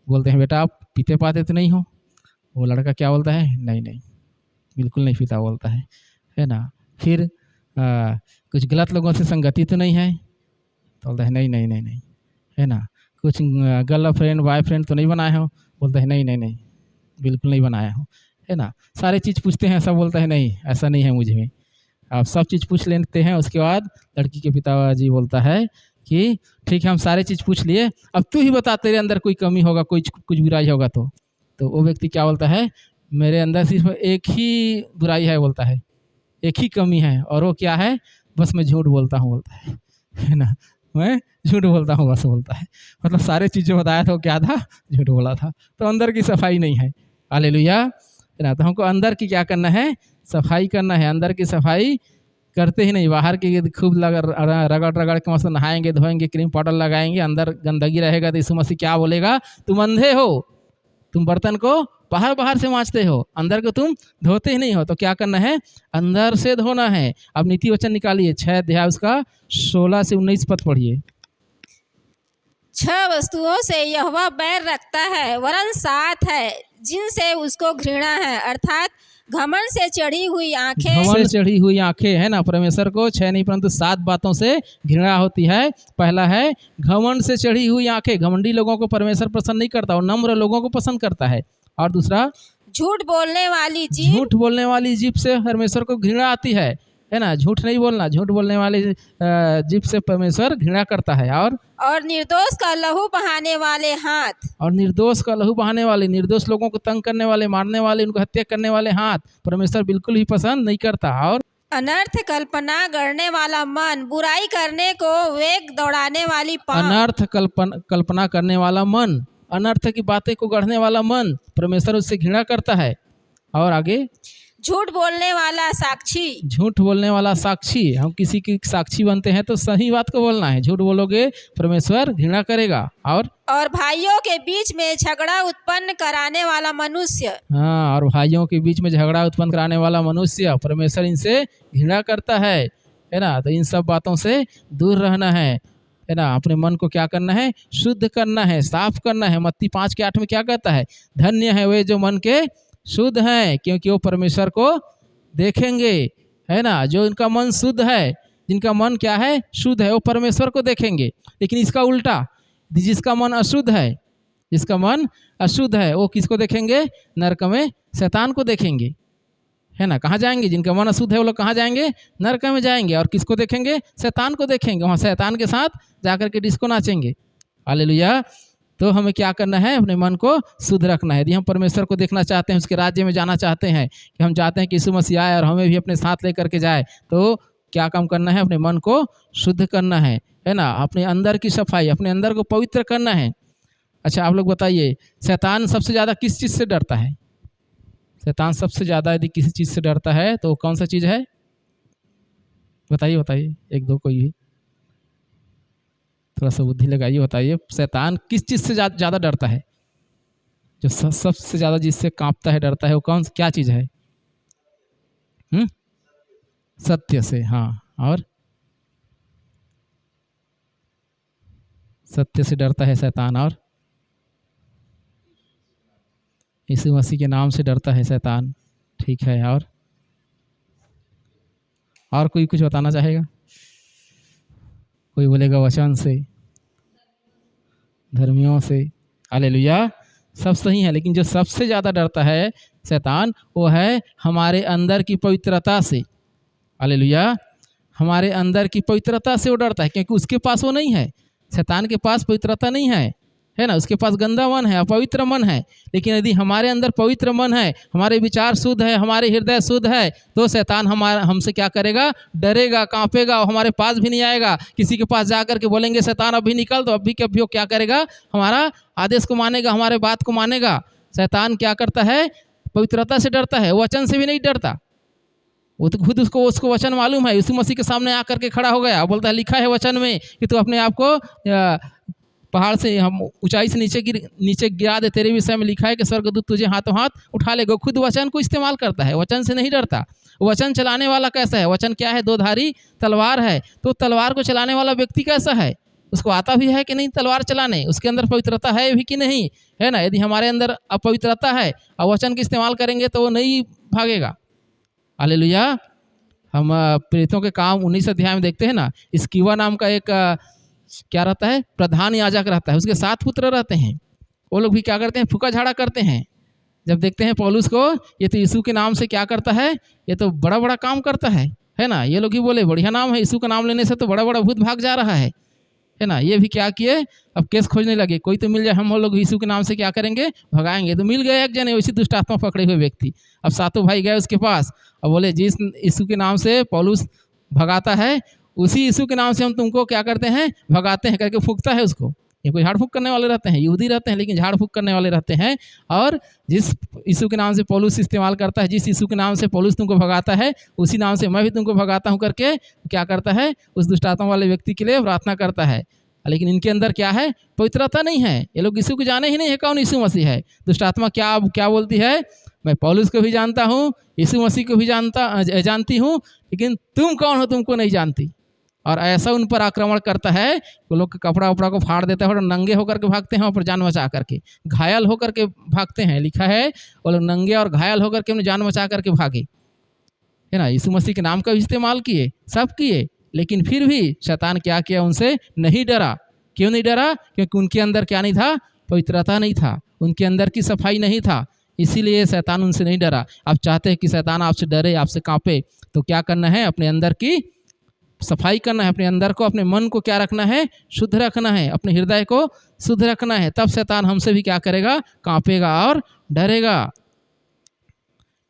बोलते हैं बेटा आप पीते पाते तो नहीं हो। वो लड़का क्या बोलता है, नहीं नहीं बिल्कुल नहीं पीता बोलता है ना। फिर कुछ गलत लोगों से संगति तो नहीं है, तो बोलता है नहीं नहीं नहीं नहीं, है ना। कुछ गर्लफ्रेंड बॉयफ्रेंड तो नहीं बनाए हो, बोलता है नहीं नहीं नहीं बिल्कुल नहीं बनाया हूँ, है ना। सारे चीज़ पूछते हैं, सब बोलता है नहीं ऐसा नहीं है मुझे में। आप सब चीज़ पूछ लेते हैं, उसके बाद लड़की के पिताजी बोलता है कि ठीक है हम सारे चीज़ पूछ लिए, अब तू ही बता तेरे अंदर कोई कमी होगा, कुछ बुराई होगा तो वो व्यक्ति क्या बोलता है, मेरे अंदर सिर्फ एक ही बुराई है बोलता है, एक ही कमी है, और वो क्या है, बस मैं झूठ बोलता हूँ बोलता है ना, मैं झूठ बोलता हूँ बस बोलता है। मतलब सारे चीज़ें बताया था, वो क्या था, झूठ बोला था। तो अंदर की सफाई नहीं है। हालेलुया, है ना। तो हमको अंदर की क्या करना है, सफाई करना है। अंदर की सफाई करते ही नहीं, बाहर की खूब रगड़ के मस्त नहाएंगे धोएंगे, क्रीम पाउडर लगाएंगे, अंदर गंदगी रहेगा, तो यीशु मसीह क्या बोलेगा, तुम अंधे हो, तुम बर्तन को बाहर से मांजते हो, अंदर को तुम धोते ही नहीं हो। तो क्या करना है, अंदर से धोना है। अब नीति वचन निकालिए, 6 अध्याय उसका 16 से 19 पद पढ़िए। 6 वस्तुओं से यहोवा बैर रखता है, वरन 7 है जिनसे उसको घृणा है, अर्थात घमंड से चढ़ी हुई आंखें, घमंड से चढ़ी हुई आंखें, है ना। परमेश्वर को 6 नहीं परंतु 7 बातों से घृणा होती है। पहला है घमंड से चढ़ी हुई आंखें, घमंडी लोगों को परमेश्वर पसंद नहीं करता, और नम्र लोगों को पसंद करता है। और दूसरा, झूठ बोलने वाली जीभ, झूठ बोलने वाली जीभ से परमेश्वर को घृणा आती है ना। झूठ नहीं बोलना, झूठ बोलने वाली जीभ से परमेश्वर घृणा करता है। और निर्दोष का लहू बहाने वाले हाथ, और निर्दोष का लहू बहाने वाले, निर्दोष लोगों को तंग करने वाले, मारने वाले, उनको हत्या करने वाले हाथ परमेश्वर बिल्कुल ही पसंद नहीं करता। और अनर्थ कल्पना गढ़ने वाला मन, बुराई करने को वेग दौड़ाने वाली पाँव, अनर्थ कल्पना करने वाला मन, अनर्थ की बातें को गढ़ने वाला मन, परमेश्वर उससे घृणा करता है। और आगे झूठ बोलने वाला साक्षी। झूठ बोलने वाला साक्षी। हम किसी की साक्षी बनते हैं तो सही बात को बोलना है, झूठ बोलोगे परमेश्वर घृणा करेगा। और भाइयों के बीच में झगड़ा उत्पन्न कराने वाला मनुष्य। हाँ, और भाइयों के बीच में झगड़ा उत्पन्न कराने वाला मनुष्य, परमेश्वर इनसे घृणा करता है ना। तो इन सब बातों से दूर रहना है ना। अपने मन को क्या करना है, शुद्ध करना है, साफ करना है। मत्ती 5:8 में क्या कहता है, धन्य है वे जो मन के शुद्ध हैं, क्योंकि वो परमेश्वर को देखेंगे, है ना। जो इनका मन शुद्ध है, जिनका मन क्या है, शुद्ध है, वो परमेश्वर को देखेंगे। लेकिन इसका उल्टा, जिसका मन अशुद्ध है, जिसका मन अशुद्ध है, वो किसको देखेंगे, नरक में शैतान को देखेंगे, है ना। कहाँ जाएंगे, जिनका मन अशुद्ध है वो लोग कहाँ जाएंगे, नरक में जाएंगे। और किसको देखेंगे, शैतान को देखेंगे। वहाँ शैतान के साथ जाकर के डिस्को नाचेंगे। हालेलुया। तो हमें क्या करना है, अपने मन को शुद्ध रखना है। यदि हम परमेश्वर को देखना चाहते हैं, उसके राज्य में जाना चाहते हैं, कि हम चाहते हैं कि यीशु मसीह आए और हमें भी अपने साथ लेकर के जाए, तो क्या काम करना है, अपने मन को शुद्ध करना है ना। अपने अंदर की सफाई, अपने अंदर को पवित्र करना है। अच्छा, आप लोग बताइए, शैतान सबसे ज़्यादा किस चीज़ से डरता है? शैतान सबसे ज़्यादा यदि किसी चीज़ से डरता है तो कौन सा चीज़ है? बताइए, एक दो कोई भी, थोड़ा सा बुद्धि लगाइए, बताइए शैतान किस चीज़ से ज़्यादा डरता है? जो सबसे ज़्यादा जिससे कांपता है, डरता है, वो क्या चीज़ है? सत्य से। हाँ, और सत्य से डरता है शैतान। और यीशु मसीह के नाम से डरता है शैतान। ठीक है। और कोई कुछ बताना चाहेगा? कोई बोलेगा वचन से, धर्मियों से। हालेलुया। सब सही है, लेकिन जो सबसे ज़्यादा डरता है शैतान, वो है हमारे अंदर की पवित्रता से। हालेलुया। हमारे अंदर की पवित्रता से वो डरता है, क्योंकि उसके पास वो नहीं है। शैतान के पास पवित्रता नहीं है ना। उसके पास गंदा मन है, अपवित्र मन है। लेकिन यदि हमारे अंदर पवित्र मन है, हमारे विचार शुद्ध है, हमारे हृदय शुद्ध है, तो शैतान हमसे क्या करेगा, डरेगा, कांपेगा, और हमारे पास भी नहीं आएगा। किसी के पास जा कर के बोलेंगे शैतान अभी निकल, तो अभी के अभी वो क्या करेगा, हमारा आदेश को मानेगा, हमारे बात को मानेगा। शैतान क्या करता है, पवित्रता से डरता है, वचन से भी नहीं डरता। वो तो खुद उसको वचन मालूम है। यीशु मसीह के सामने आकर के खड़ा हो गया, बोलता है लिखा है वचन में कि तू अपने आप को पहाड़ से, हम ऊंचाई से नीचे गिरा दे, तेरे विषय में लिखा है कि स्वर्गदूत तुझे हाथों हाथ उठा लेगा। खुद वचन को इस्तेमाल करता है, वचन से नहीं डरता। वचन चलाने वाला कैसा है, वचन क्या है, 2धारी तलवार है। तो तलवार को चलाने वाला व्यक्ति कैसा है, उसको आता भी है कि नहीं तलवार चलाने, उसके अंदर पवित्रता है भी कि नहीं, है ना। यदि हमारे अंदर अपवित्रता है और वचन का इस्तेमाल करेंगे तो वो नहीं भागेगा। हालेलुया। हम प्रेरितों के काम 19 अध्याय में देखते हैं ना, स्किवा नाम का एक क्या रहता है, प्रधान याजक रहता है, उसके 7 पुत्र रहते हैं। वो लोग भी क्या करते हैं, फूका झाड़ा करते हैं। जब देखते हैं पौलुस को, ये तो यीशु के नाम से क्या करता है, ये तो बड़ा बड़ा काम करता है ना। ये लोग ही बोले बढ़िया नाम है, यीशु का नाम लेने से तो बड़ा बड़ा भूत भाग जा रहा है ना। ये भी क्या किए, अब केस खोजने लगे, कोई तो मिल जाए, हम लोग यीशु के नाम से क्या करेंगे, भगाएंगे। तो मिल गए एक जने वैसी दुष्ट आत्मा पकड़े हुए व्यक्ति। अब 7 भाई गए उसके पास और बोले जिस यीशु के नाम से पौलुस भगाता है, उसी यीशु के नाम से हम तुमको क्या करते हैं, भगाते हैं, करके फूकता है उसको। ये कोई झाड़ फूक करने वाले रहते हैं, यहूदी रहते हैं, लेकिन झाड़ फूक करने वाले रहते हैं। और जिस यीशु के नाम से पौलुस इस्तेमाल करता है, जिस यीशु के नाम से पौलुस तुमको भगाता है, उसी नाम से मैं भी तुमको भगाता हूँ करके क्या करता है, उस दुष्टात्मा वाले व्यक्ति के लिए प्रार्थना करता है। लेकिन इनके अंदर क्या है, पवित्रता नहीं है। ये लोग यीशु को जाने ही नहीं है कौन यीशु मसीह है। दुष्टात्मा क्या बोलती है, मैं पौलुस को भी जानता हूँ, यीशु मसीह को भी जानती हूँ, लेकिन तुम कौन हो तुमको नहीं जानती। और ऐसा उन पर आक्रमण करता है, वो लोग के कपड़ा उपड़ा को फाड़ देता है और नंगे होकर के भागते हैं, ऊपर जान बचा करके, घायल होकर के भागते हैं। लिखा है वो लोग नंगे और घायल होकर के जान बचा करके भागे, है ना। यीशु मसीह के नाम का भी इस्तेमाल किए, सब किए, लेकिन फिर भी शैतान क्या किया, उनसे नहीं डरा। क्यों नहीं डरा, क्योंकि उनके अंदर क्या नहीं था, पवित्रता नहीं था, उनके अंदर की सफाई नहीं था, इसीलिए शैतान उनसे नहीं डरा। आप चाहते हैं कि शैतान आपसे डरे, आपसे कांपे, तो क्या करना है, अपने अंदर की सफाई करना है, अपने अंदर को, अपने मन को क्या रखना है, शुद्ध रखना है, अपने हृदय को शुद्ध रखना है। तब शैतान हमसे भी क्या करेगा, कांपेगा और डरेगा,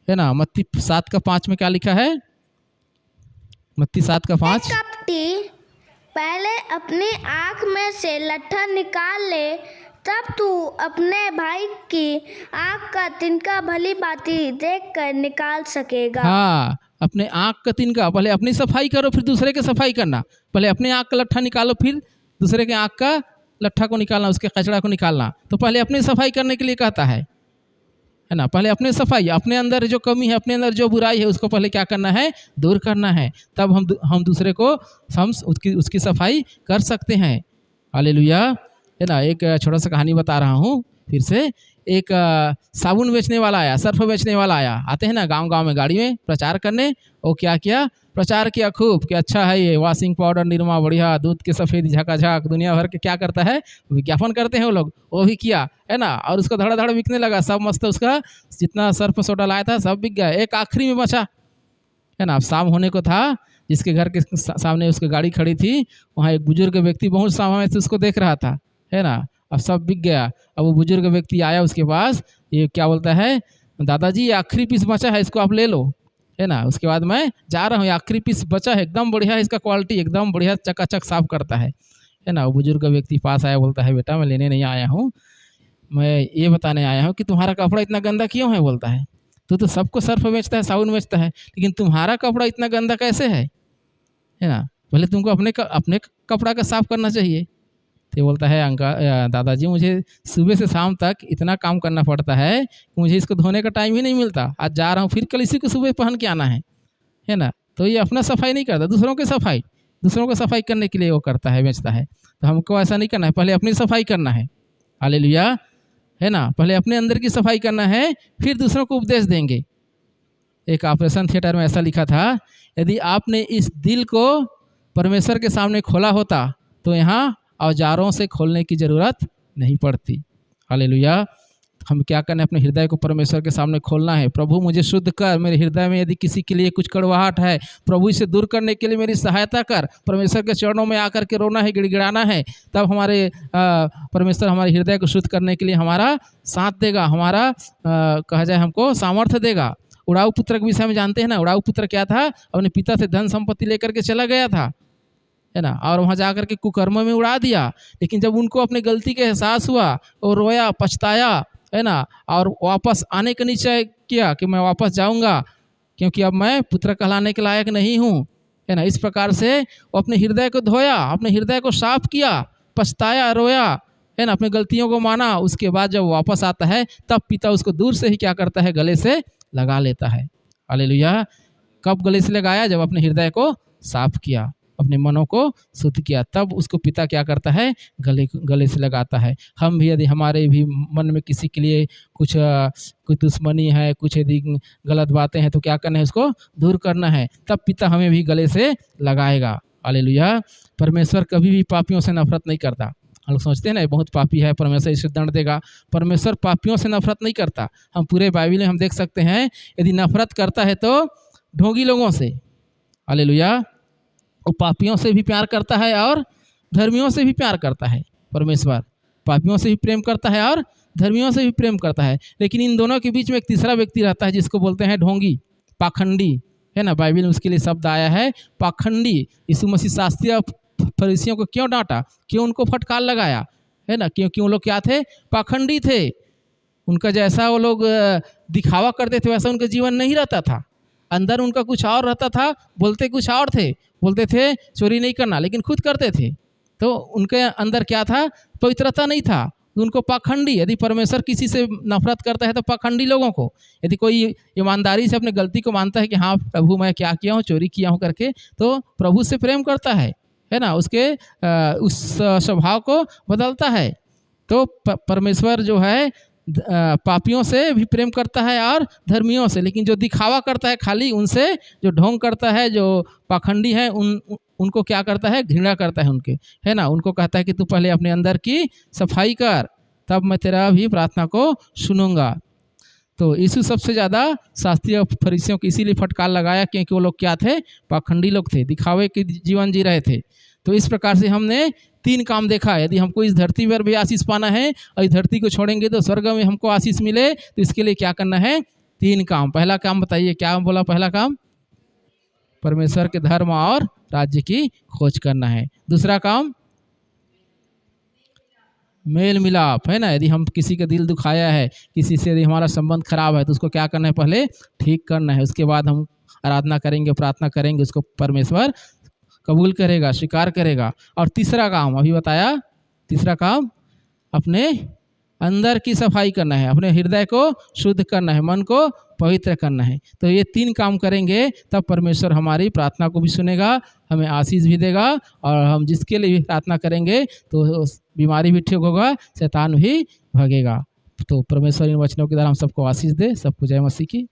है ना। मत्ती 7:5 में क्या लिखा है, मत्ती 7:5, कपटी पहले अपनी आँख में से लट्ठा निकाल ले, तब तू अपने भाई की आँख का तिनका भली भांति देख कर निकाल सकेगा। हाँ, अपने आँख का तिनका, पहले अपनी सफाई करो फिर दूसरे की सफाई करना। पहले अपने आँख का लट्ठा निकालो फिर दूसरे के आँख का लट्ठा को निकालना, उसके कचरा को निकालना। तो पहले अपनी सफाई करने के लिए कहता है ना। पहले अपने सफाई, अपने अंदर जो कमी है, अपने अंदर जो बुराई है, उसको पहले क्या करना है, दूर करना है। तब हम दूसरे को हम उसकी सफाई कर सकते हैं। हालेलुया, है ना। एक छोटा सा कहानी बता रहा हूँ फिर से। एक साबुन बेचने वाला आया, सर्फ बेचने वाला आया। आते हैं ना गांव-गांव में गाड़ी में प्रचार करने। वो क्या किया, प्रचार किया खूब कि अच्छा है ये वॉशिंग पाउडर, निरमा बढ़िया, दूध के सफ़ेद झकाझक, दुनिया भर के क्या करता है, विज्ञापन करते हैं वो लोग। वो भी किया, है ना। और उसका धड़ा-धड़ बिकने लगा, सब मस्त। उसका जितना सर्फ सोडा लाया था सब बिक गया, एक आखिरी में बचा, है ना। अब शाम होने को था, जिसके घर के सामने उसकी गाड़ी खड़ी थी, वहाँ एक बुजुर्ग व्यक्ति बहुत सामने से उसको देख रहा था, है ना। अब सब बिक गया। अब वो बुजुर्ग व्यक्ति आया उसके पास, ये क्या बोलता है, दादाजी ये आखिरी पीस बचा है, इसको आप ले लो, है ना। उसके बाद मैं जा रहा हूँ, आखिरी पीस बचा है, एकदम बढ़िया है, इसका क्वालिटी एकदम बढ़िया, चकाचक साफ करता है ना। वो बुजुर्ग व्यक्ति पास आया, बोलता है बेटा मैं लेने नहीं आया हूँ, मैं ये बताने आया हूँ कि तुम्हारा कपड़ा इतना गंदा क्यों है। बोलता है तू तो सबको सर्फ बेचता है, साबुन बेचता है, लेकिन तुम्हारा कपड़ा इतना गंदा कैसे है ना। पहले तुमको अपने कपड़ा का साफ करना चाहिए। तो बोलता है दादाजी मुझे सुबह से शाम तक इतना काम करना पड़ता है कि मुझे इसको धोने का टाइम ही नहीं मिलता। आज जा रहा हूँ, फिर कल इसी को सुबह पहन के आना है ना। तो ये अपना सफाई नहीं करता, दूसरों को सफाई करने के लिए वो करता है, बेचता है। तो हमको ऐसा नहीं करना है, पहले अपनी सफाई करना है। हालेलुया, है ना। पहले अपने अंदर की सफाई करना है, फिर दूसरों को उपदेश देंगे। एक ऑपरेशन थिएटर में ऐसा लिखा था, यदि आपने इस दिल को परमेश्वर के सामने खोला होता तो यहाँ औजारों से खोलने की ज़रूरत नहीं पड़ती। हालेलुया। हम क्या करना है, अपने हृदय को परमेश्वर के सामने खोलना है। प्रभु मुझे शुद्ध कर, मेरे हृदय में यदि किसी के लिए कुछ कड़वाहट है, प्रभु इसे दूर करने के लिए मेरी सहायता कर। परमेश्वर के चरणों में आकर के रोना है, गिड़गिड़ाना है। तब हमारे परमेश्वर हमारे हृदय को शुद्ध करने के लिए हमारा साथ देगा, हमारा कहा जाए हमको सामर्थ्य देगा। उड़ाऊ पुत्र के विषय में जानते हैं ना। उड़ाऊ पुत्र क्या था, अपने पिता से धन संपत्ति लेकर के चला गया था, है ना। और वहाँ जाकर के कुकर्मों में उड़ा दिया। लेकिन जब उनको अपनी गलती का एहसास हुआ, और रोया, पछताया, है ना, और वापस आने का निश्चय किया कि मैं वापस जाऊंगा, क्योंकि अब मैं पुत्र कहलाने के लायक नहीं हूँ, है ना। इस प्रकार से वो अपने हृदय को धोया, अपने हृदय को साफ किया, पछताया, रोया, है ना, अपनी गलतियों को माना। उसके बाद जब वापस आता है, तब पिता उसको दूर से ही क्या करता है, गले से लगा लेता है। हालेलुया। कब गले से लगाया, जब अपने हृदय को साफ किया, अपने मनों को शुद्ध किया, तब उसको पिता क्या करता है, गले से लगाता है। हम भी यदि हमारे भी मन में किसी के लिए कुछ दुश्मनी है, कुछ यदि गलत बातें हैं, तो क्या करना है, उसको दूर करना है, तब पिता हमें भी गले से लगाएगा। हालेलुया। परमेश्वर कभी भी पापियों से नफरत नहीं करता। हम लोग सोचते हैं ना बहुत पापी है, परमेश्वर इसे दंड देगा। परमेश्वर पापियों से नफरत नहीं करता। हम पूरे बाइबल में हम देख सकते हैं, यदि नफरत करता है तो ढोंगी लोगों से। हालेलुया। वो पापियों से भी प्यार करता है और धर्मियों से भी प्यार करता है। परमेश्वर पापियों से भी प्रेम करता है और धर्मियों से भी प्रेम करता है। लेकिन इन दोनों के बीच में एक तीसरा व्यक्ति रहता है, जिसको बोलते हैं ढोंगी, पाखंडी, है ना। बाइबल में उसके लिए शब्द आया है पाखंडी। यीशु मसीह शास्त्रीय फरीसियों को क्यों डांटा, क्यों उनको फटकार लगाया, है ना। क्योंकि वो लोग क्या थे, पाखंडी थे। उनका जैसा वो लोग दिखावा करते थे वैसा उनका जीवन नहीं रहता था। अंदर उनका कुछ और रहता था, बोलते कुछ और थे। बोलते थे चोरी नहीं करना, लेकिन खुद करते थे। तो उनके अंदर क्या था, पवित्रता नहीं था। उनको पाखंडी, यदि परमेश्वर किसी से नफरत करता है तो पाखंडी लोगों को। यदि कोई ईमानदारी से अपनी गलती को मानता है कि हाँ प्रभु मैं क्या किया हूँ, चोरी किया हूँ करके, तो प्रभु से प्रेम करता है ना। उसके उस स्वभाव को बदलता है। तो परमेश्वर जो है पापियों से भी प्रेम करता है और धर्मियों से। लेकिन जो दिखावा करता है खाली, उनसे, जो ढोंग करता है, जो पाखंडी है, उनको क्या करता है, घृणा करता है उनके, है ना। उनको कहता है कि तू पहले अपने अंदर की सफाई कर, तब मैं तेरा भी प्रार्थना को सुनूंगा। तो यीशु सबसे ज़्यादा शास्त्रीय फरीसियों को इसीलिए फटकार लगाया, क्योंकि वो लोग क्या थे, पाखंडी लोग थे, दिखावे के जीवन जी रहे थे। तो इस प्रकार से हमने 3 काम देखा। यदि हमको इस धरती पर भी आशीष पाना है और इस धरती को छोड़ेंगे तो स्वर्ग में हमको आशीष मिले, तो इसके लिए क्या करना है, 3 काम। पहला काम बताइए, क्या बोला पहला काम, परमेश्वर के धर्म और राज्य की खोज करना है। दूसरा काम, मेल मिलाप, है ना। यदि हम किसी का दिल दुखाया है, किसी से यदि हमारा संबंध खराब है, तो उसको क्या करना है, पहले ठीक करना है। उसके बाद हम आराधना करेंगे, प्रार्थना करेंगे, उसको परमेश्वर कबूल करेगा, स्वीकार करेगा। और तीसरा काम अभी बताया, तीसरा काम अपने अंदर की सफाई करना है, अपने हृदय को शुद्ध करना है, मन को पवित्र करना है। तो ये 3 काम करेंगे तब परमेश्वर हमारी प्रार्थना को भी सुनेगा, हमें आशीष भी देगा, और हम जिसके लिए भी प्रार्थना करेंगे तो उस बीमारी भी ठीक होगा, शैतान भी भागेगा। तो परमेश्वर इन वचनों के द्वारा हम सबको आशीष दे। सबको जय मसीह की।